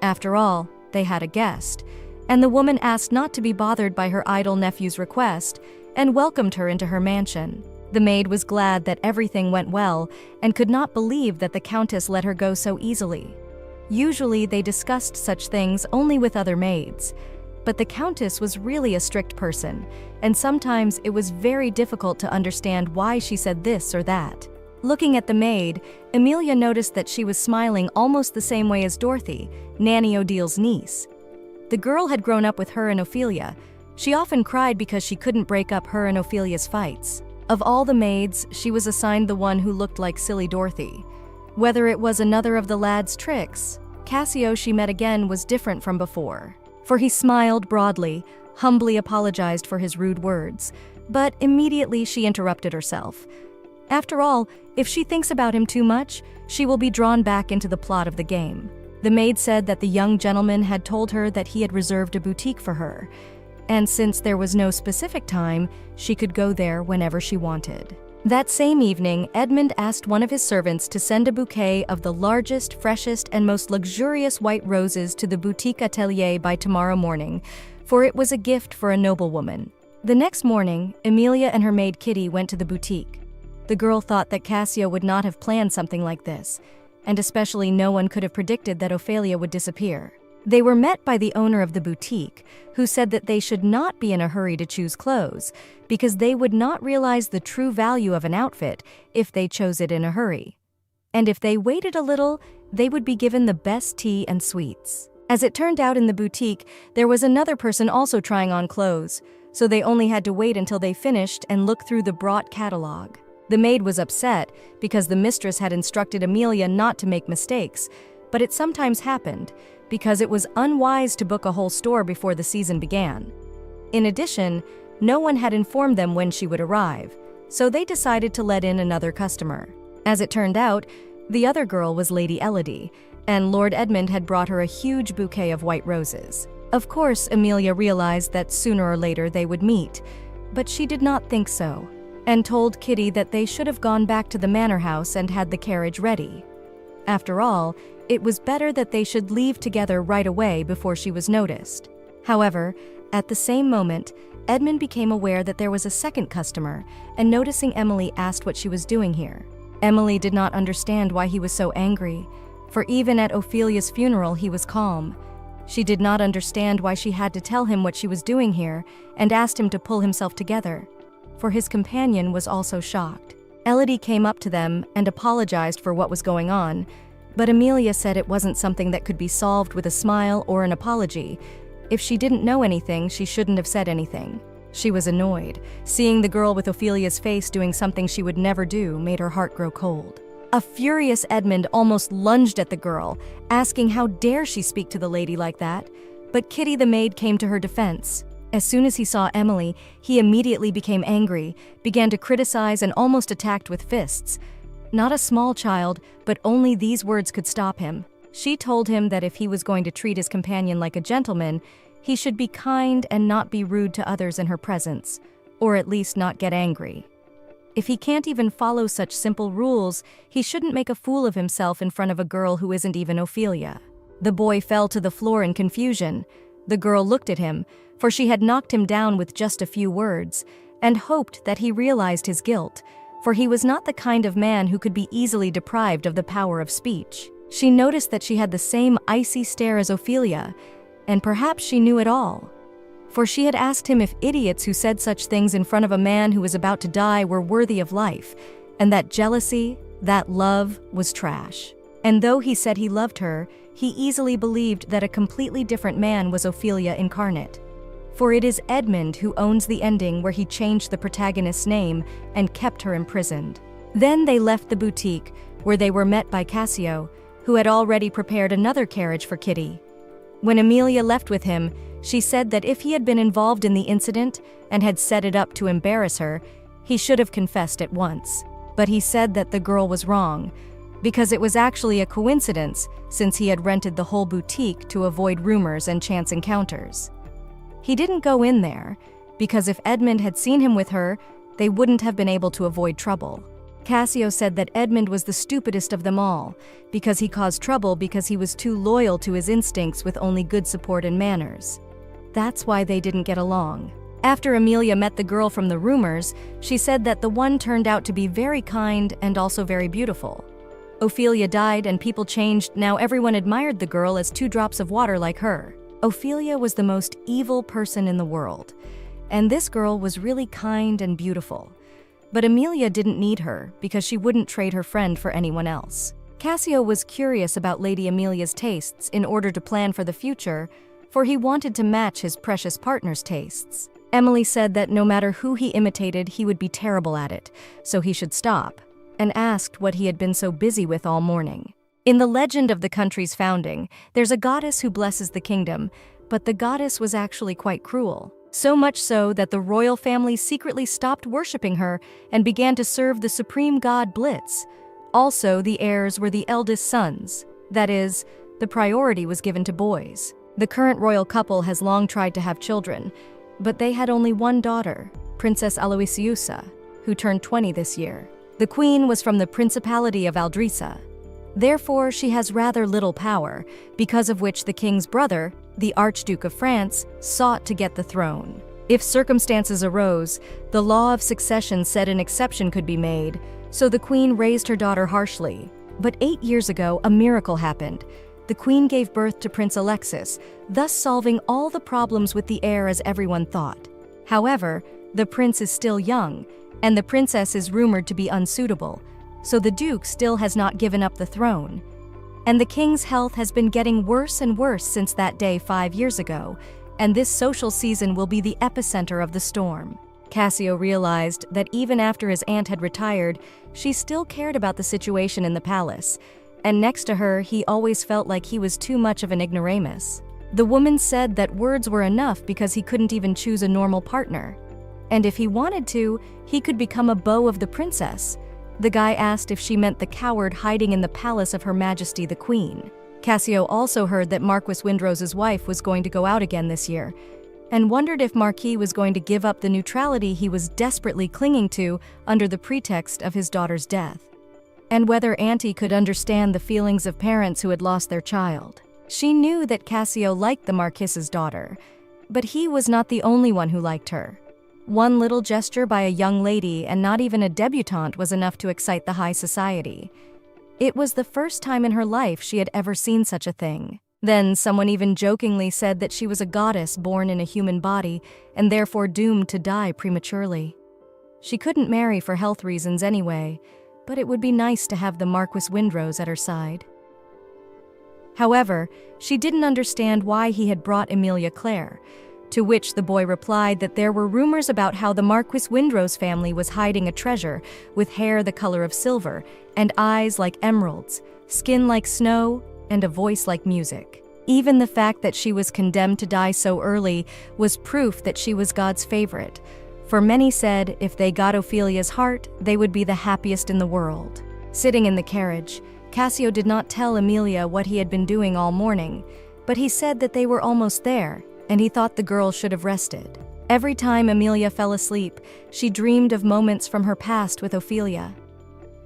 Speaker 1: After all, they had a guest, and the woman asked not to be bothered by her idle nephew's request and welcomed her into her mansion. The maid was glad that everything went well and could not believe that the Countess let her go so easily. Usually they discussed such things only with other maids, but the Countess was really a strict person, and sometimes it was very difficult to understand why she said this or that. Looking at the maid, Emilia noticed that she was smiling almost the same way as Dorothy, Nanny Odil's niece. The girl had grown up with her and Ophelia. She often cried because she couldn't break up her and Ophelia's fights. Of all the maids, she was assigned the one who looked like silly Dorothy. Whether it was another of the lad's tricks, Cassio she met again was different from before. For he smiled broadly, humbly apologized for his rude words, but immediately she interrupted herself. After all, if she thinks about him too much, she will be drawn back into the plot of the game. The maid said that the young gentleman had told her that he had reserved a boutique for her, and since there was no specific time, she could go there whenever she wanted. That same evening, Edmund asked one of his servants to send a bouquet of the largest, freshest, and most luxurious white roses to the boutique atelier by tomorrow morning, for it was a gift for a noblewoman. The next morning, Emilia and her maid Kitty went to the boutique. The girl thought that Cassio would not have planned something like this, and especially no one could have predicted that Ophelia would disappear. They were met by the owner of the boutique, who said that they should not be in a hurry to choose clothes, because they would not realize the true value of an outfit if they chose it in a hurry. And if they waited a little, they would be given the best tea and sweets. As it turned out in the boutique, there was another person also trying on clothes, so they only had to wait until they finished and look through the brought catalog. The maid was upset because the mistress had instructed Emilia not to make mistakes, but it sometimes happened because it was unwise to book a whole store before the season began. In addition, no one had informed them when she would arrive, so they decided to let in another customer. As it turned out, the other girl was Lady Elodie, and Lord Edmund had brought her a huge bouquet of white roses. Of course, Amelia realized that sooner or later they would meet, but she did not think so, and told Kitty that they should have gone back to the manor house and had the carriage ready. After all, it was better that they should leave together right away before she was noticed. However, at the same moment, Edmund became aware that there was a second customer, and noticing Emily asked what she was doing here. Emily did not understand why he was so angry, for even at Ophelia's funeral he was calm. She did not understand why she had to tell him what she was doing here and asked him to pull himself together, for his companion was also shocked. Elodie came up to them and apologized for what was going on, but Amelia said it wasn't something that could be solved with a smile or an apology. If she didn't know anything, she shouldn't have said anything. She was annoyed. Seeing the girl with Ophelia's face doing something she would never do made her heart grow cold. A furious Edmund almost lunged at the girl, asking how dare she speak to the lady like that, but Kitty the maid came to her defense. As soon as he saw Emily, he immediately became angry, began to criticize and almost attacked with fists. Not a small child, but only these words could stop him. She told him that if he was going to treat his companion like a gentleman, he should be kind and not be rude to others in her presence, or at least not get angry. If he can't even follow such simple rules, he shouldn't make a fool of himself in front of a girl who isn't even Ophelia. The boy fell to the floor in confusion. The girl looked at him, for she had knocked him down with just a few words, and hoped that he realized his guilt, for he was not the kind of man who could be easily deprived of the power of speech. She noticed that she had the same icy stare as Ophelia, and perhaps she knew it all. For she had asked him if idiots who said such things in front of a man who was about to die were worthy of life, and that jealousy, that love, was trash. And though he said he loved her, he easily believed that a completely different man was Ophelia incarnate. For it is Edmund who owns the ending where he changed the protagonist's name and kept her imprisoned. Then they left the boutique, where they were met by Cassio, who had already prepared another carriage for Kitty. When Amelia left with him, she said that if he had been involved in the incident and had set it up to embarrass her, he should have confessed at once. But he said that the girl was wrong, because it was actually a coincidence since he had rented the whole boutique to avoid rumors and chance encounters. He didn't go in there, because if Edmund had seen him with her, they wouldn't have been able to avoid trouble. Cassio said that Edmund was the stupidest of them all, because he caused trouble because he was too loyal to his instincts with only good support and manners. That's why they didn't get along. After Amelia met the girl from the rumors, she said that the one turned out to be very kind and also very beautiful. Ophelia died and people changed. Now everyone admired the girl as 2 drops of water like her. Ophelia was the most evil person in the world, and this girl was really kind and beautiful. But Amelia didn't need her because she wouldn't trade her friend for anyone else. Cassio was curious about Lady Amelia's tastes in order to plan for the future, for he wanted to match his precious partner's tastes. Emily said that no matter who he imitated, he would be terrible at it, so he should stop, and asked what he had been so busy with all morning. In the legend of the country's founding, there's a goddess who blesses the kingdom, but the goddess was actually quite cruel. So much so that the royal family secretly stopped worshipping her and began to serve the supreme god Blitz. Also, the heirs were the eldest sons. That is, the priority was given to boys. The current royal couple has long tried to have children, but they had only one daughter, Princess Aloysiusa, who turned 20 this year. The queen was from the Principality of Aldrisa. Therefore, she has rather little power, because of which the king's brother, the Archduke of France, sought to get the throne. If circumstances arose, the law of succession said an exception could be made, so the queen raised her daughter harshly. But 8 years ago, a miracle happened. The queen gave birth to Prince Alexis, thus solving all the problems with the heir as everyone thought. However, the prince is still young, and the princess is rumored to be unsuitable, so the duke still has not given up the throne. And the king's health has been getting worse and worse since that day 5 years ago, and this social season will be the epicenter of the storm. Cassio realized that even after his aunt had retired, she still cared about the situation in the palace, and next to her, he always felt like he was too much of an ignoramus. The woman said that words were enough because he couldn't even choose a normal partner. And if he wanted to, he could become a beau of the princess. The guy asked if she meant the coward hiding in the palace of Her Majesty the Queen. Cassio also heard that Marquis Windrose's wife was going to go out again this year, and wondered if Marquis was going to give up the neutrality he was desperately clinging to under the pretext of his daughter's death, and whether Auntie could understand the feelings of parents who had lost their child. She knew that Cassio liked the Marquis's daughter, but he was not the only one who liked her. One little gesture by a young lady, and not even a debutante, was enough to excite the high society. It was the first time in her life she had ever seen such a thing. Then someone even jokingly said that she was a goddess born in a human body and therefore doomed to die prematurely. She couldn't marry for health reasons anyway, but it would be nice to have the Marquis Windrose at her side. However, she didn't understand why he had brought Emilia Clare, to which the boy replied that there were rumors about how the Marquis Windrose family was hiding a treasure with hair the color of silver and eyes like emeralds, skin like snow, and a voice like music. Even the fact that she was condemned to die so early was proof that she was God's favorite, for many said if they got Ophelia's heart, they would be the happiest in the world. Sitting in the carriage, Cassio did not tell Emilia what he had been doing all morning, but he said that they were almost there, and he thought the girl should have rested. Every time Emilia fell asleep, she dreamed of moments from her past with Ophelia.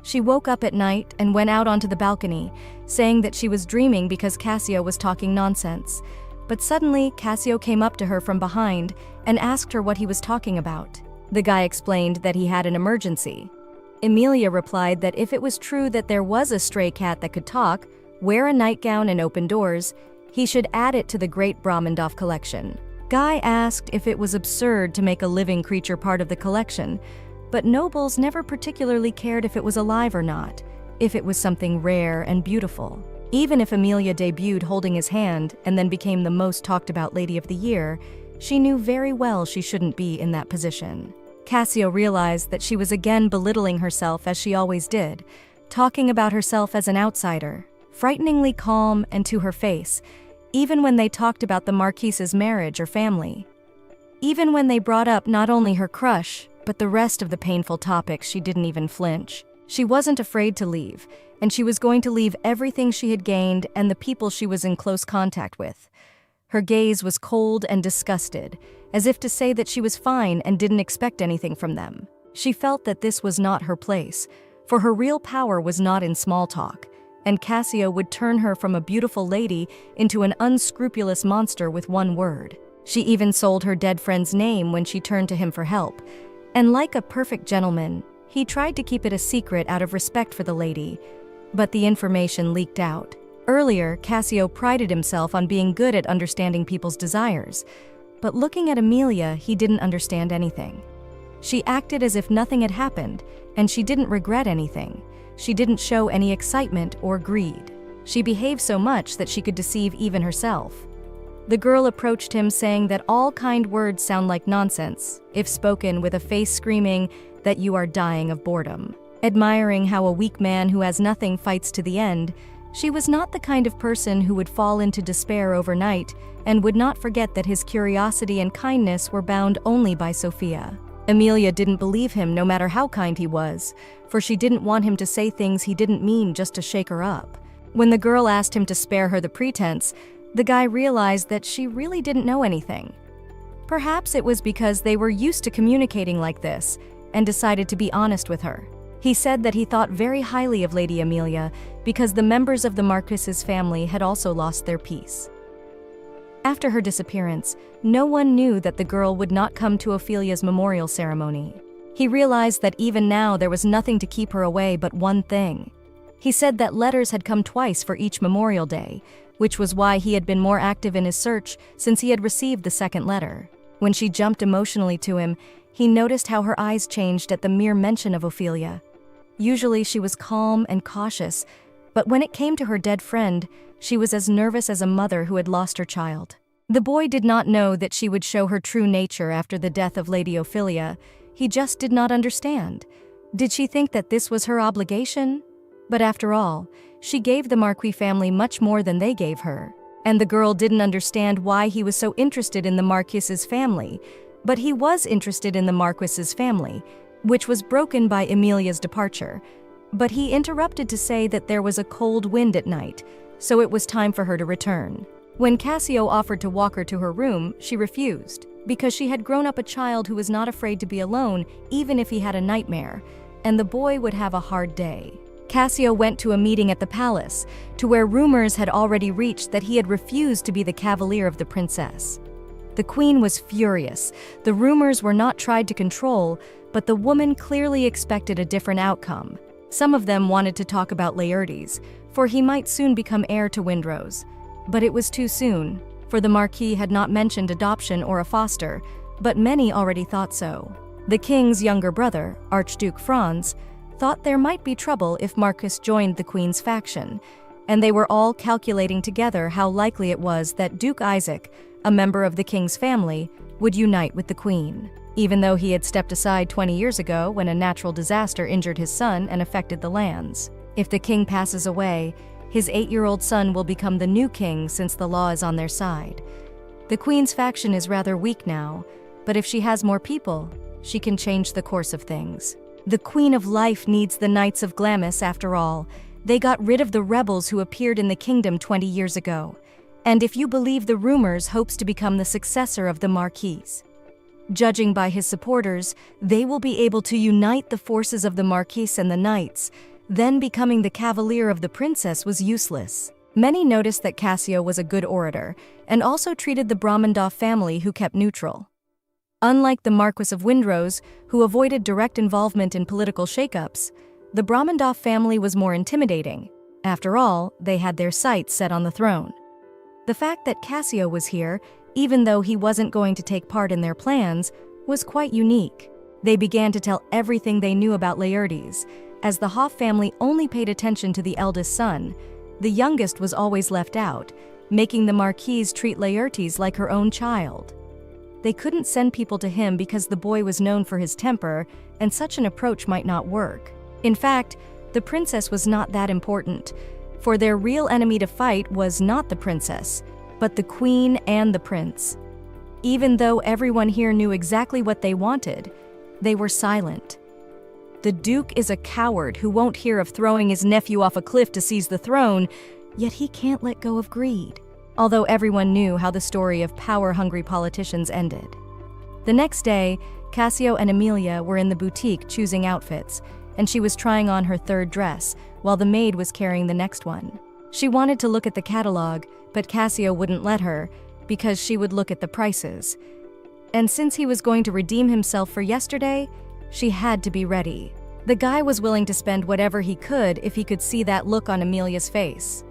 Speaker 1: She woke up at night and went out onto the balcony, saying that she was dreaming because Cassio was talking nonsense. But suddenly, Cassio came up to her from behind and asked her what he was talking about. The guy explained that he had an emergency. Emilia replied that if it was true that there was a stray cat that could talk, wear a nightgown and open doors, he should add it to the Great Brahmandov collection. Guy asked if it was absurd to make a living creature part of the collection, but nobles never particularly cared if it was alive or not, if it was something rare and beautiful. Even if Emilia debuted holding his hand and then became the most talked about lady of the year, she knew very well she shouldn't be in that position. Cassio realized that she was again belittling herself as she always did, talking about herself as an outsider, frighteningly calm and to her face, even when they talked about the Marquis's marriage or family. Even when they brought up not only her crush, but the rest of the painful topics, she didn't even flinch. She wasn't afraid to leave, and she was going to leave everything she had gained and the people she was in close contact with. Her gaze was cold and disgusted, as if to say that she was fine and didn't expect anything from them. She felt that this was not her place, for her real power was not in small talk, and Cassio would turn her from a beautiful lady into an unscrupulous monster with one word. She even sold her dead friend's name when she turned to him for help, and like a perfect gentleman, he tried to keep it a secret out of respect for the lady, but the information leaked out. Earlier, Cassio prided himself on being good at understanding people's desires, but looking at Emilia, he didn't understand anything. She acted as if nothing had happened, and she didn't regret anything. She didn't show any excitement or greed. She behaved so much that she could deceive even herself. The girl approached him saying that all kind words sound like nonsense, if spoken with a face screaming that you are dying of boredom. Admiring how a weak man who has nothing fights to the end, she was not the kind of person who would fall into despair overnight and would not forget that his curiosity and kindness were bound only by Sophia. Emilia didn't believe him no matter how kind he was, for she didn't want him to say things he didn't mean just to shake her up. When the girl asked him to spare her the pretense, the guy realized that she really didn't know anything. Perhaps it was because they were used to communicating like this, and decided to be honest with her. He said that he thought very highly of Lady Emilia because the members of the Marquis's family had also lost their peace. After her disappearance, no one knew that the girl would not come to Ophelia's memorial ceremony. He realized that even now there was nothing to keep her away but one thing. He said that letters had come twice for each Memorial Day, which was why he had been more active in his search since he had received the second letter. When she jumped emotionally to him, he noticed how her eyes changed at the mere mention of Ophelia. Usually she was calm and cautious, but when it came to her dead friend, she was as nervous as a mother who had lost her child. The boy did not know that she would show her true nature after the death of Lady Ophelia. He just did not understand. Did she think that this was her obligation? But after all, she gave the Marquis family much more than they gave her. And the girl didn't understand why he was so interested in the Marquis's family, but he was interested in the Marquis's family, which was broken by Emilia's departure. But he interrupted to say that there was a cold wind at night, so it was time for her to return. When Cassio offered to walk her to her room, she refused, because she had grown up a child who was not afraid to be alone even if he had a nightmare, and the boy would have a hard day. Cassio went to a meeting at the palace, to where rumors had already reached that he had refused to be the cavalier of the princess. The queen was furious. The rumors were not tried to control, but the woman clearly expected a different outcome. Some of them wanted to talk about Laertes, for he might soon become heir to Windrose. But it was too soon, for the Marquis had not mentioned adoption or a foster, but many already thought so. The king's younger brother, Archduke Franz, thought there might be trouble if Marcus joined the queen's faction, and they were all calculating together how likely it was that Duke Isaac, a member of the king's family, would unite with the queen, even though he had stepped aside 20 years ago when a natural disaster injured his son and affected the lands. If the king passes away, his 8-year-old son will become the new king since the law is on their side. The queen's faction is rather weak now, but if she has more people, she can change the course of things. The Queen of Life needs the Knights of Glamis after all. They got rid of the rebels who appeared in the kingdom 20 years ago. And if you believe the rumors, hopes to become the successor of the Marquis. Judging by his supporters, they will be able to unite the forces of the Marquis and the Knights. Then becoming the cavalier of the princess was useless. Many noticed that Cassio was a good orator, and also treated the Brahmandov family who kept neutral. Unlike the Marquis of Windrose, who avoided direct involvement in political shakeups, the Brahmandov family was more intimidating. After all, they had their sights set on the throne. The fact that Cassio was here, even though he wasn't going to take part in their plans, was quite unique. They began to tell everything they knew about Laertes, as the Hoff family only paid attention to the eldest son. The youngest was always left out, making the Marquise treat Laertes like her own child. They couldn't send people to him because the boy was known for his temper, and such an approach might not work. In fact, the princess was not that important, for their real enemy to fight was not the princess, but the queen and the prince. Even though everyone here knew exactly what they wanted, they were silent. The Duke is a coward who won't hear of throwing his nephew off a cliff to seize the throne, yet he can't let go of greed. Although everyone knew how the story of power-hungry politicians ended. The next day, Cassio and Emilia were in the boutique choosing outfits, and she was trying on her third dress, while the maid was carrying the next one. She wanted to look at the catalog, but Cassio wouldn't let her, because she would look at the prices. And since he was going to redeem himself for yesterday, she had to be ready. The guy was willing to spend whatever he could if he could see that look on Emilia's face.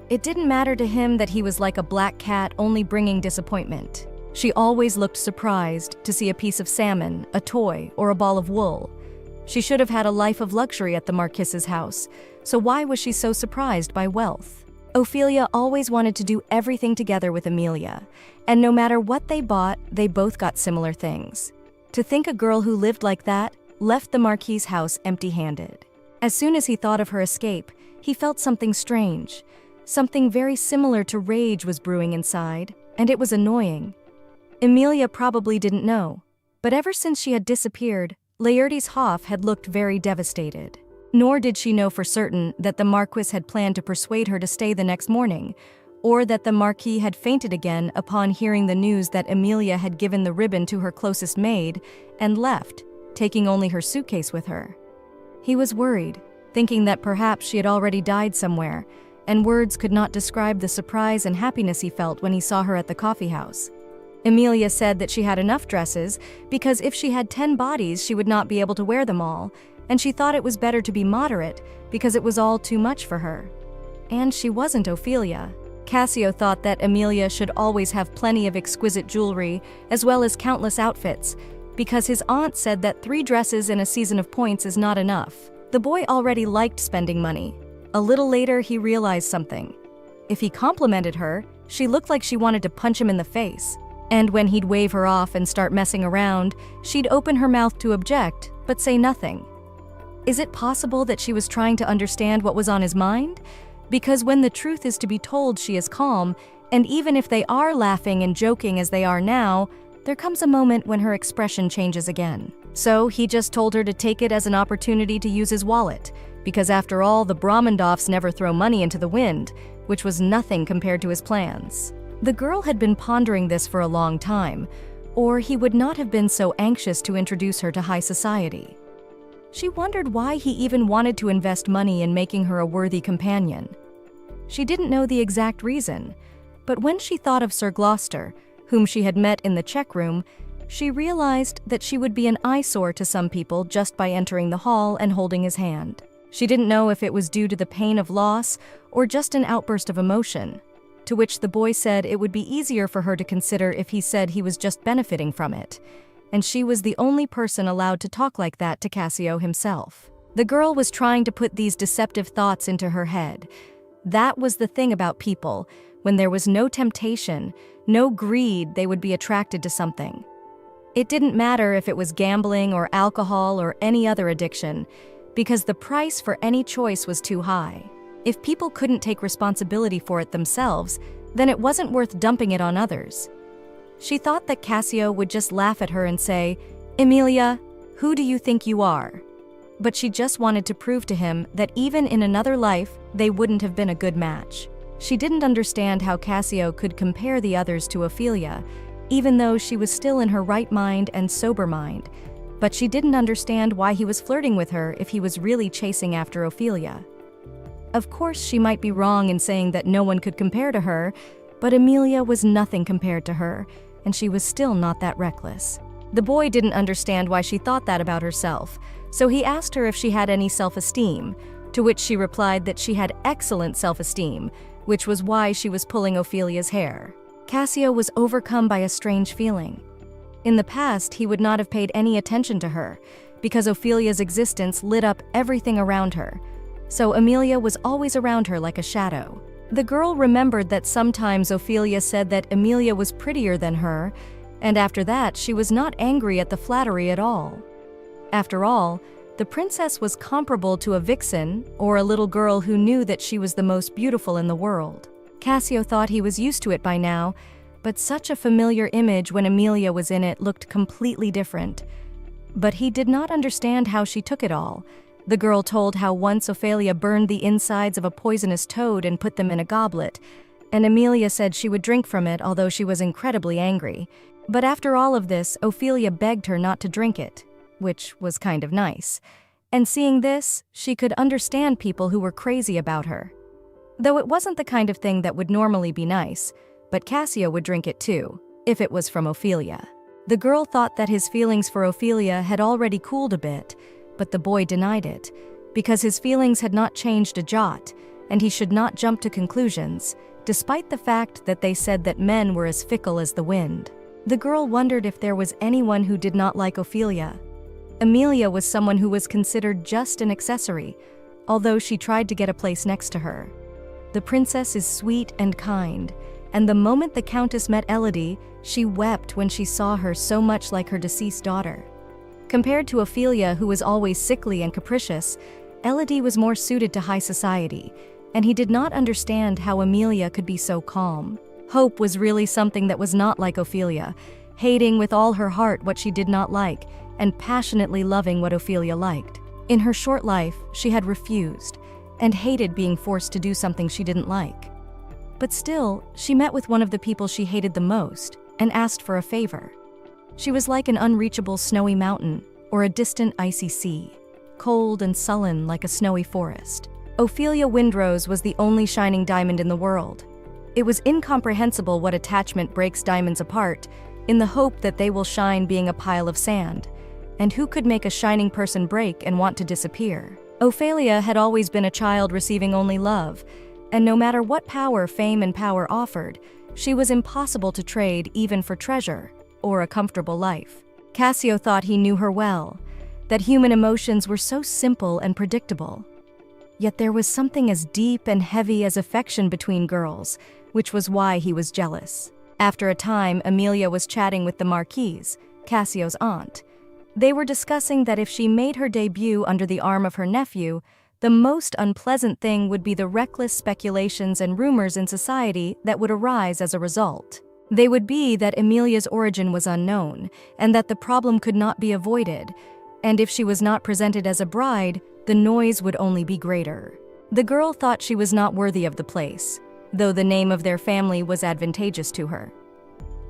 Speaker 1: It didn't matter to him that he was like a black cat only bringing disappointment. She always looked surprised to see a piece of salmon, a toy, or a ball of wool. She should have had a life of luxury at the Marquis's house, so why was she so surprised by wealth? Ophelia always wanted to do everything together with Emilia, and no matter what they bought, they both got similar things. To think a girl who lived like that left the Marquis's house empty-handed. As soon as he thought of her escape, he felt something strange. Something very similar to rage was brewing inside, and it was annoying. Emilia probably didn't know, but ever since she had disappeared, Laertes Hoff had looked very devastated. Nor did she know for certain that the Marquis had planned to persuade her to stay the next morning, or that the Marquis had fainted again upon hearing the news that Emilia had given the ribbon to her closest maid and left, taking only her suitcase with her. He was worried, thinking that perhaps she had already died somewhere, and words could not describe the surprise and happiness he felt when he saw her at the coffee house. Emilia said that she had enough dresses because if she had 10 bodies, she would not be able to wear them all, and she thought it was better to be moderate because it was all too much for her. And she wasn't Ophelia. Cassio thought that Emilia should always have plenty of exquisite jewelry as well as countless outfits, because his aunt said that 3 dresses in a season of points is not enough. The boy already liked spending money. A little later, he realized something. If he complimented her, she looked like she wanted to punch him in the face. And when he'd wave her off and start messing around, she'd open her mouth to object, but say nothing. Is it possible that she was trying to understand what was on his mind? Because when the truth is to be told, she is calm, and even if they are laughing and joking as they are now, there comes a moment when her expression changes again. So he just told her to take it as an opportunity to use his wallet, because after all, the Brahmandovs never throw money into the wind, which was nothing compared to his plans. The girl had been pondering this for a long time, or he would not have been so anxious to introduce her to high society. She wondered why he even wanted to invest money in making her a worthy companion. She didn't know the exact reason, but when she thought of Sir Gloucester, whom she had met in the check room, she realized that she would be an eyesore to some people just by entering the hall and holding his hand. She didn't know if it was due to the pain of loss or just an outburst of emotion, to which the boy said it would be easier for her to consider if he said he was just benefiting from it, and she was the only person allowed to talk like that to Cassio himself. The girl was trying to put these deceptive thoughts into her head. That was the thing about people. When there was no temptation, no greed, they would be attracted to something. It didn't matter if it was gambling or alcohol or any other addiction, because the price for any choice was too high. If people couldn't take responsibility for it themselves, then it wasn't worth dumping it on others. She thought that Cassio would just laugh at her and say, "Emilia, who do you think you are?" But she just wanted to prove to him that even in another life, they wouldn't have been a good match. She didn't understand how Cassio could compare the others to Ophelia, even though she was still in her right mind and sober mind. But she didn't understand why he was flirting with her if he was really chasing after Ophelia. Of course, she might be wrong in saying that no one could compare to her, but Emilia was nothing compared to her, and she was still not that reckless. The boy didn't understand why she thought that about herself, so he asked her if she had any self-esteem, to which she replied that she had excellent self-esteem, which was why she was pulling Ophelia's hair. Cassio was overcome by a strange feeling. In the past, he would not have paid any attention to her, because Ophelia's existence lit up everything around her, so Emilia was always around her like a shadow. The girl remembered that sometimes Ophelia said that Emilia was prettier than her, and after that she was not angry at the flattery at all. After all, the princess was comparable to a vixen or a little girl who knew that she was the most beautiful in the world. Cassio thought he was used to it by now, but such a familiar image when Emilia was in it looked completely different. But he did not understand how she took it all. The girl told how once Ophelia burned the insides of a poisonous toad and put them in a goblet, and Emilia said she would drink from it, although she was incredibly angry. But after all of this, Ophelia begged her not to drink it, which was kind of nice. And seeing this, she could understand people who were crazy about her. Though it wasn't the kind of thing that would normally be nice, but Cassio would drink it too, if it was from Ophelia. The girl thought that his feelings for Ophelia had already cooled a bit, but the boy denied it, because his feelings had not changed a jot, and he should not jump to conclusions, despite the fact that they said that men were as fickle as the wind. The girl wondered if there was anyone who did not like Ophelia. Emilia was someone who was considered just an accessory, although she tried to get a place next to her. The princess is sweet and kind, and the moment the countess met Elodie, she wept when she saw her so much like her deceased daughter. Compared to Ophelia, who was always sickly and capricious, Elodie was more suited to high society, and he did not understand how Emilia could be so calm. Hope was really something that was not like Ophelia, hating with all her heart what she did not like, and passionately loving what Ophelia liked. In her short life, she had refused, and hated being forced to do something she didn't like. But still, she met with one of the people she hated the most, and asked for a favor. She was like an unreachable snowy mountain, or a distant icy sea, cold and sullen like a snowy forest. Ophelia Windrose was the only shining diamond in the world. It was incomprehensible what attachment breaks diamonds apart, in the hope that they will shine being a pile of sand. And who could make a shining person break and want to disappear? Ophelia had always been a child receiving only love, and no matter what power fame and power offered, she was impossible to trade even for treasure or a comfortable life. Cassio thought he knew her well, that human emotions were so simple and predictable. Yet there was something as deep and heavy as affection between girls, which was why he was jealous. After a time, Emilia was chatting with the Marquise, Cassio's aunt. They were discussing that if she made her debut under the arm of her nephew, the most unpleasant thing would be the reckless speculations and rumors in society that would arise as a result. They would be that Emilia's origin was unknown, and that the problem could not be avoided, and if she was not presented as a bride, the noise would only be greater. The girl thought she was not worthy of the place, though the name of their family was advantageous to her.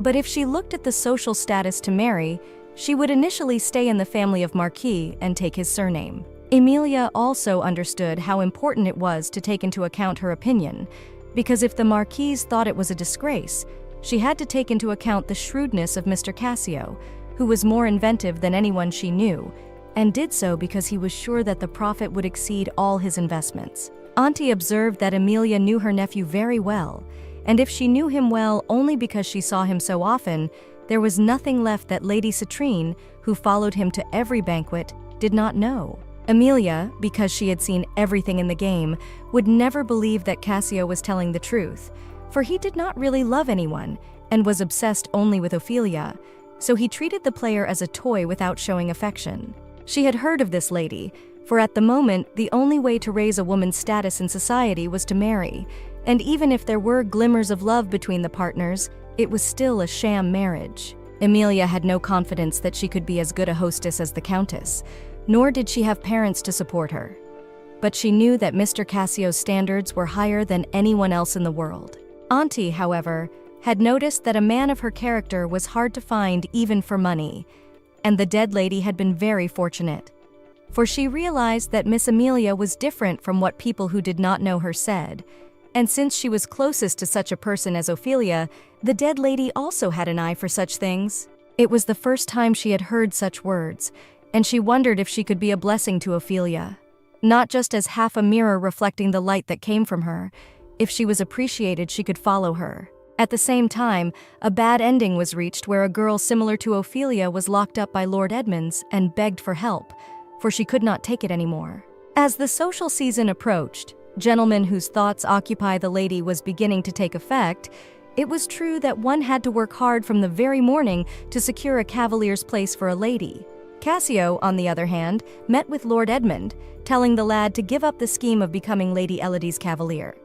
Speaker 1: But if she looked at the social status to marry, she would initially stay in the family of Marquis and take his surname. Emilia also understood how important it was to take into account her opinion, because if the Marquise thought it was a disgrace, she had to take into account the shrewdness of Mr. Cassio, who was more inventive than anyone she knew, and did so because he was sure that the profit would exceed all his investments. Auntie observed that Emilia knew her nephew very well, and if she knew him well only because she saw him so often, there was nothing left that Lady Citrine, who followed him to every banquet, did not know. Emilia, because she had seen everything in the game, would never believe that Cassio was telling the truth, for he did not really love anyone and was obsessed only with Ophelia, so he treated the player as a toy without showing affection. She had heard of this lady, for at the moment the only way to raise a woman's status in society was to marry, and even if there were glimmers of love between the partners, it was still a sham marriage. Emilia had no confidence that she could be as good a hostess as the Countess, nor did she have parents to support her. But she knew that Mr. Cassio's standards were higher than anyone else in the world. Auntie, however, had noticed that a man of her character was hard to find even for money, and the dead lady had been very fortunate. For she realized that Miss Emilia was different from what people who did not know her said, and since she was closest to such a person as Ophelia, the dead lady also had an eye for such things. It was the first time she had heard such words, and she wondered if she could be a blessing to Ophelia, not just as half a mirror reflecting the light that came from her. If she was appreciated, she could follow her. At the same time, a bad ending was reached where a girl similar to Ophelia was locked up by Lord Edmonds and begged for help, for she could not take it anymore. As the social season approached, gentlemen whose thoughts occupy the lady was beginning to take effect, it was true that one had to work hard from the very morning to secure a cavalier's place for a lady. Cassio, on the other hand, met with Lord Edmund, telling the lad to give up the scheme of becoming Lady Elodie's cavalier.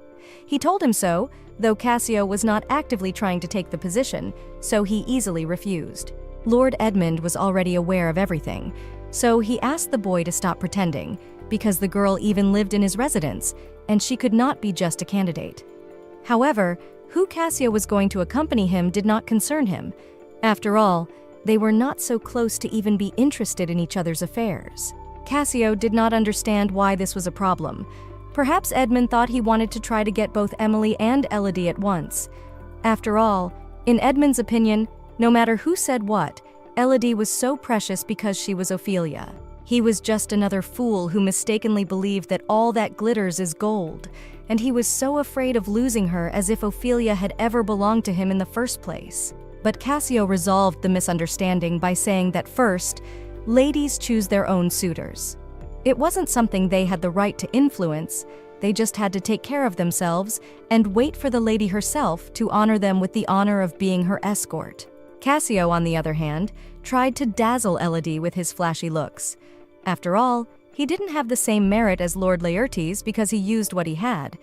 Speaker 1: He told him so, though Cassio was not actively trying to take the position, so he easily refused. Lord Edmund was already aware of everything, so he asked the boy to stop pretending, because the girl even lived in his residence, and she could not be just a candidate. However, who Cassio was going to accompany him did not concern him. After all, they were not so close to even be interested in each other's affairs. Cassio did not understand why this was a problem. Perhaps Edmund thought he wanted to try to get both Emily and Elodie at once. After all, in Edmund's opinion, no matter who said what, Elodie was so precious because she was Ophelia. He was just another fool who mistakenly believed that all that glitters is gold, and he was so afraid of losing her as if Ophelia had ever belonged to him in the first place. But Cassio resolved the misunderstanding by saying that first, ladies choose their own suitors. It wasn't something they had the right to influence, they just had to take care of themselves and wait for the lady herself to honor them with the honor of being her escort. Cassio, on the other hand, tried to dazzle Elodie with his flashy looks. After all, he didn't have the same merit as Lord Laertes because he used what he had.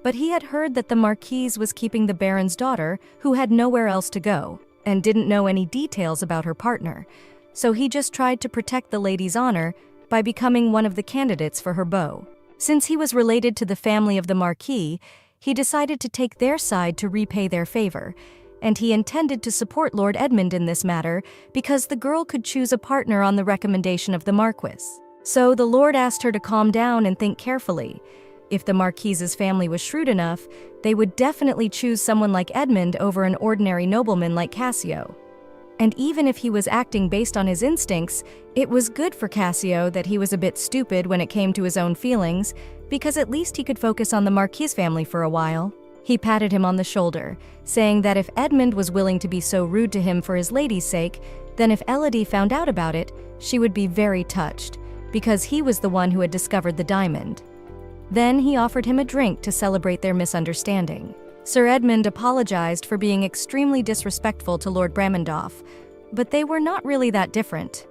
Speaker 1: But he had heard that the Marquise was keeping the Baron's daughter, who had nowhere else to go, and didn't know any details about her partner, so he just tried to protect the lady's honor by becoming one of the candidates for her beau. Since he was related to the family of the Marquis, he decided to take their side to repay their favor, and he intended to support Lord Edmund in this matter because the girl could choose a partner on the recommendation of the Marquis. So the Lord asked her to calm down and think carefully. If the Marquise's family was shrewd enough, they would definitely choose someone like Edmund over an ordinary nobleman like Cassio. And even if he was acting based on his instincts, it was good for Cassio that he was a bit stupid when it came to his own feelings, because at least he could focus on the Marquis family for a while. He patted him on the shoulder, saying that if Edmund was willing to be so rude to him for his lady's sake, then if Elodie found out about it, she would be very touched, because he was the one who had discovered the diamond. Then he offered him a drink to celebrate their misunderstanding. Sir Edmund apologized for being extremely disrespectful to Lord Bramendorf, but they were not really that different.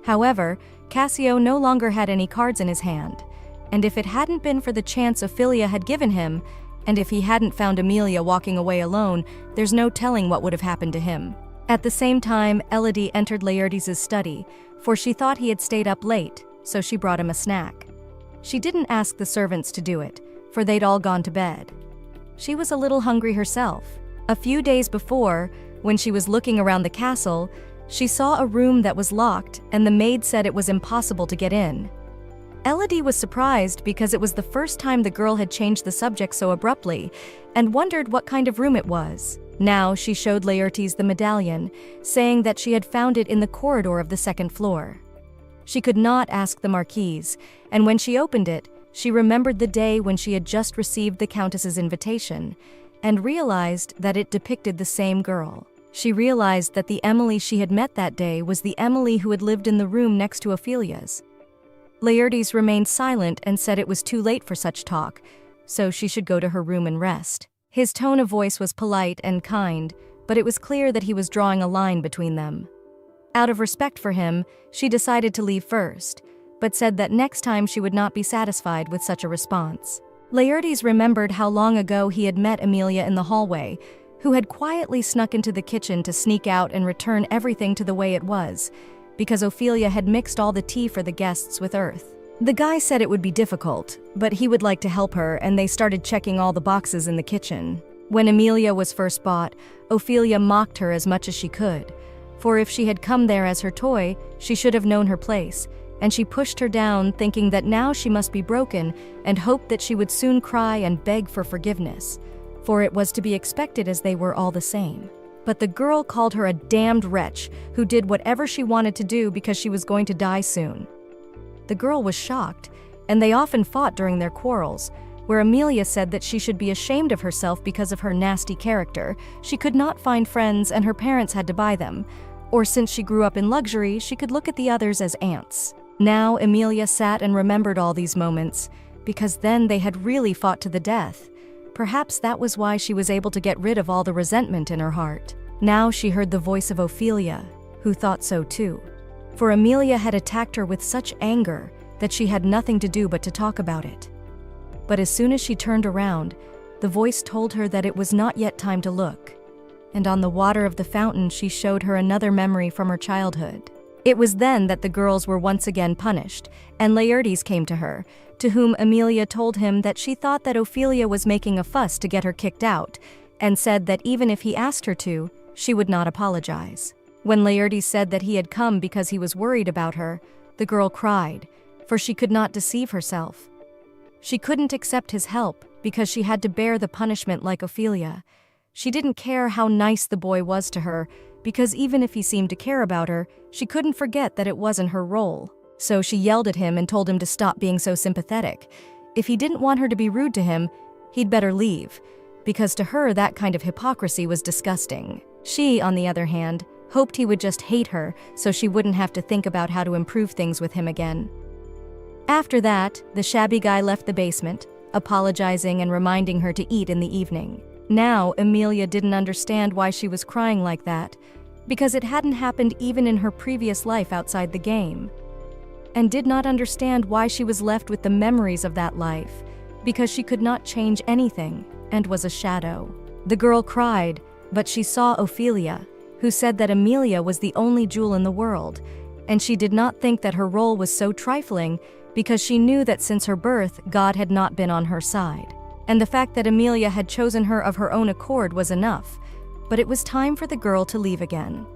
Speaker 1: However, Cassio no longer had any cards in his hand, and if it hadn't been for the chance Ophelia had given him, and if he hadn't found Amelia walking away alone, there's no telling what would have happened to him. At the same time, Elodie entered Laertes' study, for she thought he had stayed up late, so she brought him a snack. She didn't ask the servants to do it, for they'd all gone to bed. She was a little hungry herself. A few days before, when she was looking around the castle, she saw a room that was locked, and the maid said it was impossible to get in. Elodie was surprised because it was the first time the girl had changed the subject so abruptly, and wondered what kind of room it was. Now she showed Laertes the medallion, saying that she had found it in the corridor of the second floor. She could not ask the marquise, and when she opened it, she remembered the day when she had just received the countess's invitation, and realized that it depicted the same girl. She realized that the Emily she had met that day was the Emily who had lived in the room next to Ophelia's. Laertes remained silent and said it was too late for such talk, so she should go to her room and rest. His tone of voice was polite and kind, but it was clear that he was drawing a line between them. Out of respect for him, she decided to leave first, but said that next time she would not be satisfied with such a response. Laertes remembered how long ago he had met Amelia in the hallway, who had quietly snuck into the kitchen to sneak out and return everything to the way it was, because Ophelia had mixed all the tea for the guests with earth. The guy said it would be difficult, but he would like to help her, and they started checking all the boxes in the kitchen. When Amelia was first bought, Ophelia mocked her as much as she could, for if she had come there as her toy, she should have known her place, and she pushed her down, thinking that now she must be broken, and hoped that she would soon cry and beg for forgiveness, for it was to be expected as they were all the same. But the girl called her a damned wretch who did whatever she wanted to do because she was going to die soon. The girl was shocked, and they often fought during their quarrels, where Amelia said that she should be ashamed of herself because of her nasty character. She could not find friends and her parents had to buy them, or since she grew up in luxury, she could look at the others as ants. Now Amelia sat and remembered all these moments, because then they had really fought to the death. Perhaps that was why she was able to get rid of all the resentment in her heart. Now she heard the voice of Ophelia, who thought so too. For Amelia had attacked her with such anger that she had nothing to do but to talk about it. But as soon as she turned around, the voice told her that it was not yet time to look. And on the water of the fountain she showed her another memory from her childhood. It was then that the girls were once again punished, and Laertes came to her, to whom Amelia told him that she thought that Ophelia was making a fuss to get her kicked out, and said that even if he asked her to, she would not apologize. When Laertes said that he had come because he was worried about her, the girl cried, for she could not deceive herself. She couldn't accept his help because she had to bear the punishment like Ophelia. She didn't care how nice the boy was to her, because even if he seemed to care about her, she couldn't forget that it wasn't her role. So she yelled at him and told him to stop being so sympathetic. If he didn't want her to be rude to him, he'd better leave, because to her that kind of hypocrisy was disgusting. She, on the other hand, hoped he would just hate her so she wouldn't have to think about how to improve things with him again. After that, the shabby guy left the basement, apologizing and reminding her to eat in the evening. Now, Amelia didn't understand why she was crying like that, because it hadn't happened even in her previous life outside the game, and did not understand why she was left with the memories of that life, because she could not change anything and was a shadow. The girl cried, but she saw Ophelia, who said that Amelia was the only jewel in the world, and she did not think that her role was so trifling because she knew that since her birth, God had not been on her side. And the fact that Amelia had chosen her of her own accord was enough, but it was time for the girl to leave again.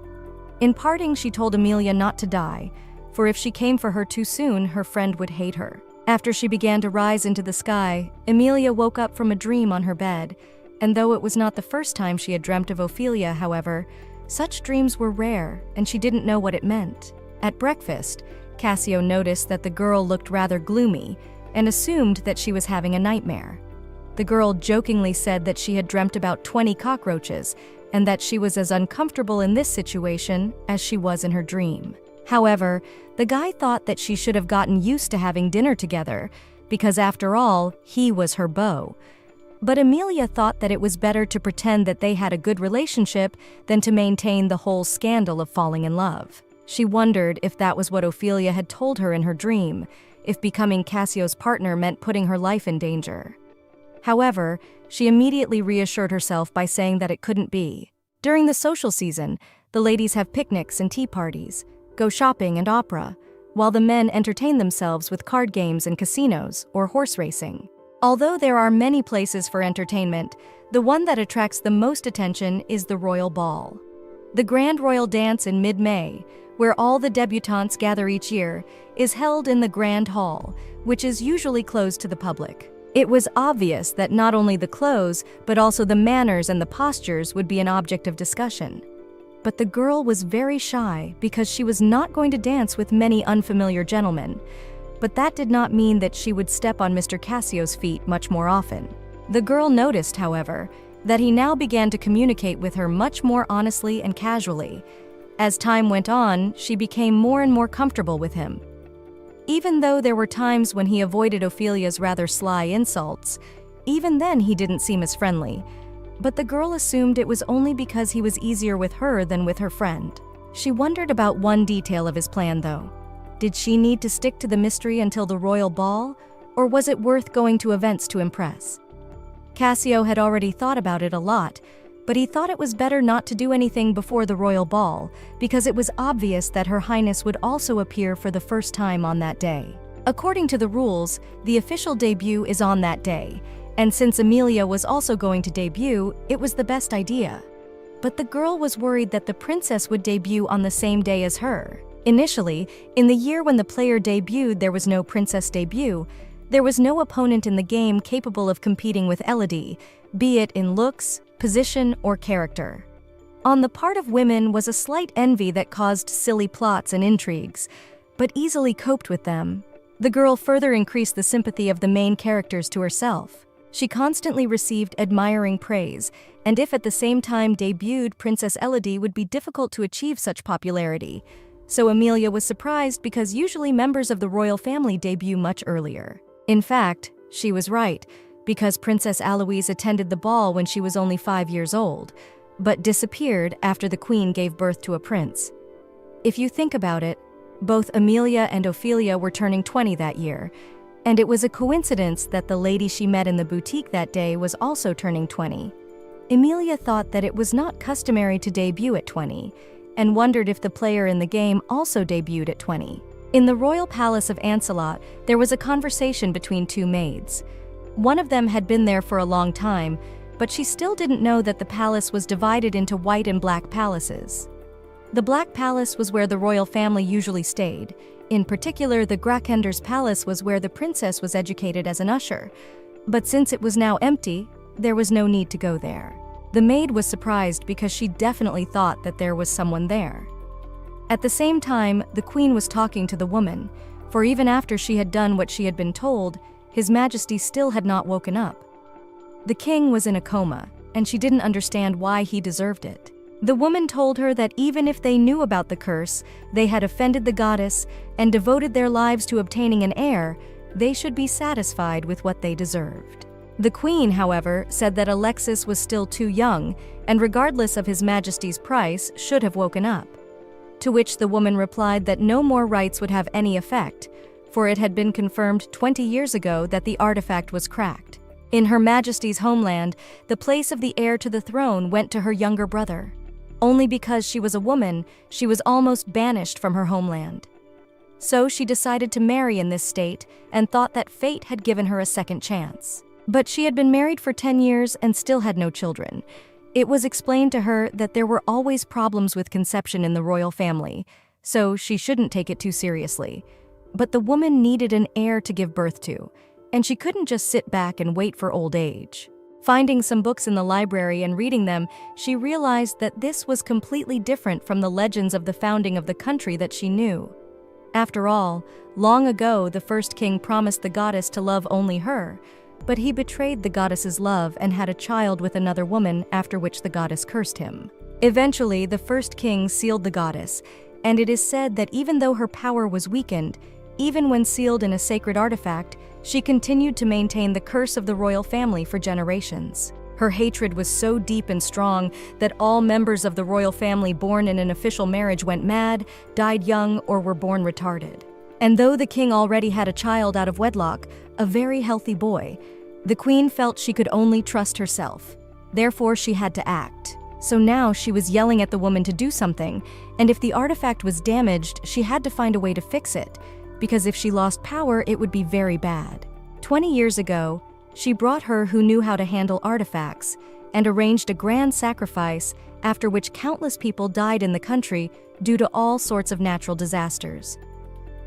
Speaker 1: In parting, she told Amelia not to die, for if she came for her too soon, her friend would hate her. After she began to rise into the sky, Amelia woke up from a dream on her bed, and though it was not the first time she had dreamt of Ophelia, however, such dreams were rare, and she didn't know what it meant. At breakfast, Cassio noticed that the girl looked rather gloomy, and assumed that she was having a nightmare. The girl jokingly said that she had dreamt about 20 cockroaches, and that she was as uncomfortable in this situation as she was in her dream. However, the guy thought that she should have gotten used to having dinner together, because after all, he was her beau. But Amelia thought that it was better to pretend that they had a good relationship than to maintain the whole scandal of falling in love. She wondered if that was what Ophelia had told her in her dream, if becoming Cassio's partner meant putting her life in danger. However, she immediately reassured herself by saying that it couldn't be. During the social season, the ladies have picnics and tea parties, go shopping and opera, while the men entertain themselves with card games and casinos or horse racing. Although there are many places for entertainment, the one that attracts the most attention is the royal ball. The Grand Royal Dance in mid-May, where all the debutantes gather each year, is held in the Grand Hall, which is usually closed to the public. It was obvious that not only the clothes, but also the manners and the postures would be an object of discussion. But the girl was very shy because she was not going to dance with many unfamiliar gentlemen. But that did not mean that she would step on Mr. Cassio's feet much more often. The girl noticed, however, that he now began to communicate with her much more honestly and casually. As time went on, she became more and more comfortable with him. Even though there were times when he avoided Ophelia's rather sly insults, even then he didn't seem as friendly. But the girl assumed it was only because he was easier with her than with her friend. She wondered about one detail of his plan, though. Did she need to stick to the mystery until the royal ball, or was it worth going to events to impress? Cassio had already thought about it a lot, but he thought it was better not to do anything before the royal ball because it was obvious that Her Highness would also appear for the first time on that day. According to the rules, the official debut is on that day, and since Emilia was also going to debut, it was the best idea. But the girl was worried that the princess would debut on the same day as her. Initially, in the year when the player debuted, there was no princess debut. There was no opponent in the game capable of competing with Elodie, be it in looks, position, or character. On the part of women was a slight envy that caused silly plots and intrigues, but easily coped with them. The girl further increased the sympathy of the main characters to herself. She constantly received admiring praise, and if at the same time debuted, Princess Elodie would be difficult to achieve such popularity. So Emilia was surprised because usually members of the royal family debut much earlier. In fact, she was right, because Princess Aloise attended the ball when she was only 5 years old, but disappeared after the queen gave birth to a prince. If you think about it, both Emilia and Ophelia were turning 20 that year, and it was a coincidence that the lady she met in the boutique that day was also turning 20. Emilia thought that it was not customary to debut at 20, and wondered if the player in the game also debuted at 20. In the royal palace of Ancelot, there was a conversation between two maids. One of them had been there for a long time, but she still didn't know that the palace was divided into white and black palaces. The Black Palace was where the royal family usually stayed. In particular, the Grakender's palace was where the princess was educated as an usher. But since it was now empty, there was no need to go there. The maid was surprised because she definitely thought that there was someone there. At the same time, the queen was talking to the woman, for even after she had done what she had been told, His Majesty still had not woken up. The king was in a coma, and she didn't understand why he deserved it. The woman told her that even if they knew about the curse, they had offended the goddess, and devoted their lives to obtaining an heir, they should be satisfied with what they deserved. The queen, however, said that Alexis was still too young, and regardless of His Majesty's price, should have woken up. To which the woman replied that no more rites would have any effect, for it had been confirmed 20 years ago that the artifact was cracked. In Her Majesty's homeland, the place of the heir to the throne went to her younger brother. Only because she was a woman, she was almost banished from her homeland. So she decided to marry in this state and thought that fate had given her a second chance. But she had been married for 10 years and still had no children. It was explained to her that there were always problems with conception in the royal family, so she shouldn't take it too seriously. But the woman needed an heir to give birth to, and she couldn't just sit back and wait for old age. Finding some books in the library and reading them, she realized that this was completely different from the legends of the founding of the country that she knew. After all, long ago the first king promised the goddess to love only her, but he betrayed the goddess's love and had a child with another woman, after which the goddess cursed him. Eventually, the first king sealed the goddess, and it is said that even though her power was weakened, even when sealed in a sacred artifact, she continued to maintain the curse of the royal family for generations. Her hatred was so deep and strong that all members of the royal family born in an official marriage went mad, died young, or were born retarded. And though the king already had a child out of wedlock, a very healthy boy, the queen felt she could only trust herself. Therefore, she had to act. So now she was yelling at the woman to do something, and if the artifact was damaged, she had to find a way to fix it, because if she lost power, it would be very bad. 20 years ago, she brought her who knew how to handle artifacts and arranged a grand sacrifice after which countless people died in the country due to all sorts of natural disasters.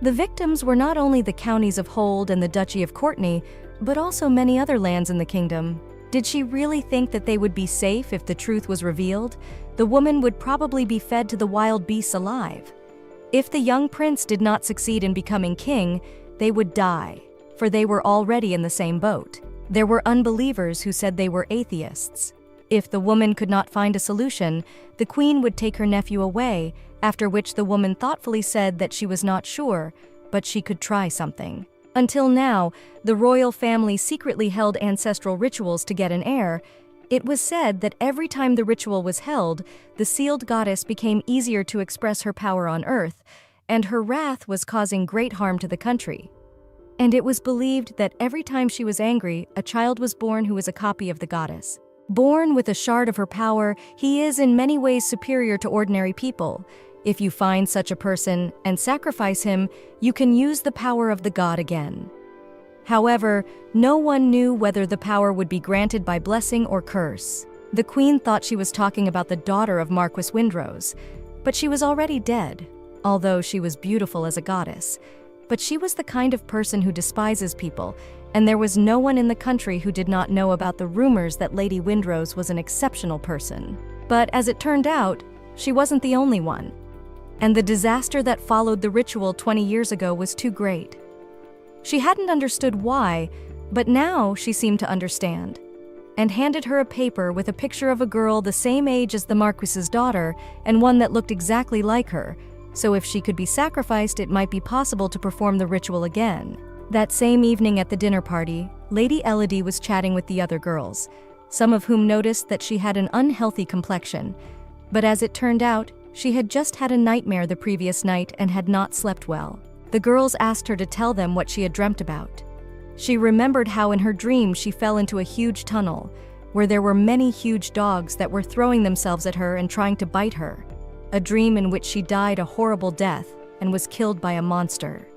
Speaker 1: The victims were not only the counties of Hold and the Duchy of Courtenay, but also many other lands in the kingdom. Did she really think that they would be safe if the truth was revealed? The woman would probably be fed to the wild beasts alive. If the young prince did not succeed in becoming king, they would die, for they were already in the same boat. There were unbelievers who said they were atheists. If the woman could not find a solution, the queen would take her nephew away, after which the woman thoughtfully said that she was not sure, but she could try something. Until now, the royal family secretly held ancestral rituals to get an heir. It was said that every time the ritual was held, the sealed goddess became easier to express her power on earth, and her wrath was causing great harm to the country. And it was believed that every time she was angry, a child was born who was a copy of the goddess. Born with a shard of her power, he is in many ways superior to ordinary people. If you find such a person and sacrifice him, you can use the power of the god again. However, no one knew whether the power would be granted by blessing or curse. The queen thought she was talking about the daughter of Marquis Windrose, but she was already dead, although she was beautiful as a goddess. But she was the kind of person who despises people, and there was no one in the country who did not know about the rumors that Lady Windrose was an exceptional person. But as it turned out, she wasn't the only one. And the disaster that followed the ritual 20 years ago was too great. She hadn't understood why, but now she seemed to understand, and handed her a paper with a picture of a girl the same age as the Marquis's daughter and one that looked exactly like her, so if she could be sacrificed, it might be possible to perform the ritual again. That same evening at the dinner party, Lady Elodie was chatting with the other girls, some of whom noticed that she had an unhealthy complexion, but as it turned out, she had just had a nightmare the previous night and had not slept well. The girls asked her to tell them what she had dreamt about. She remembered how in her dream she fell into a huge tunnel, where there were many huge dogs that were throwing themselves at her and trying to bite her. A dream in which she died a horrible death and was killed by a monster.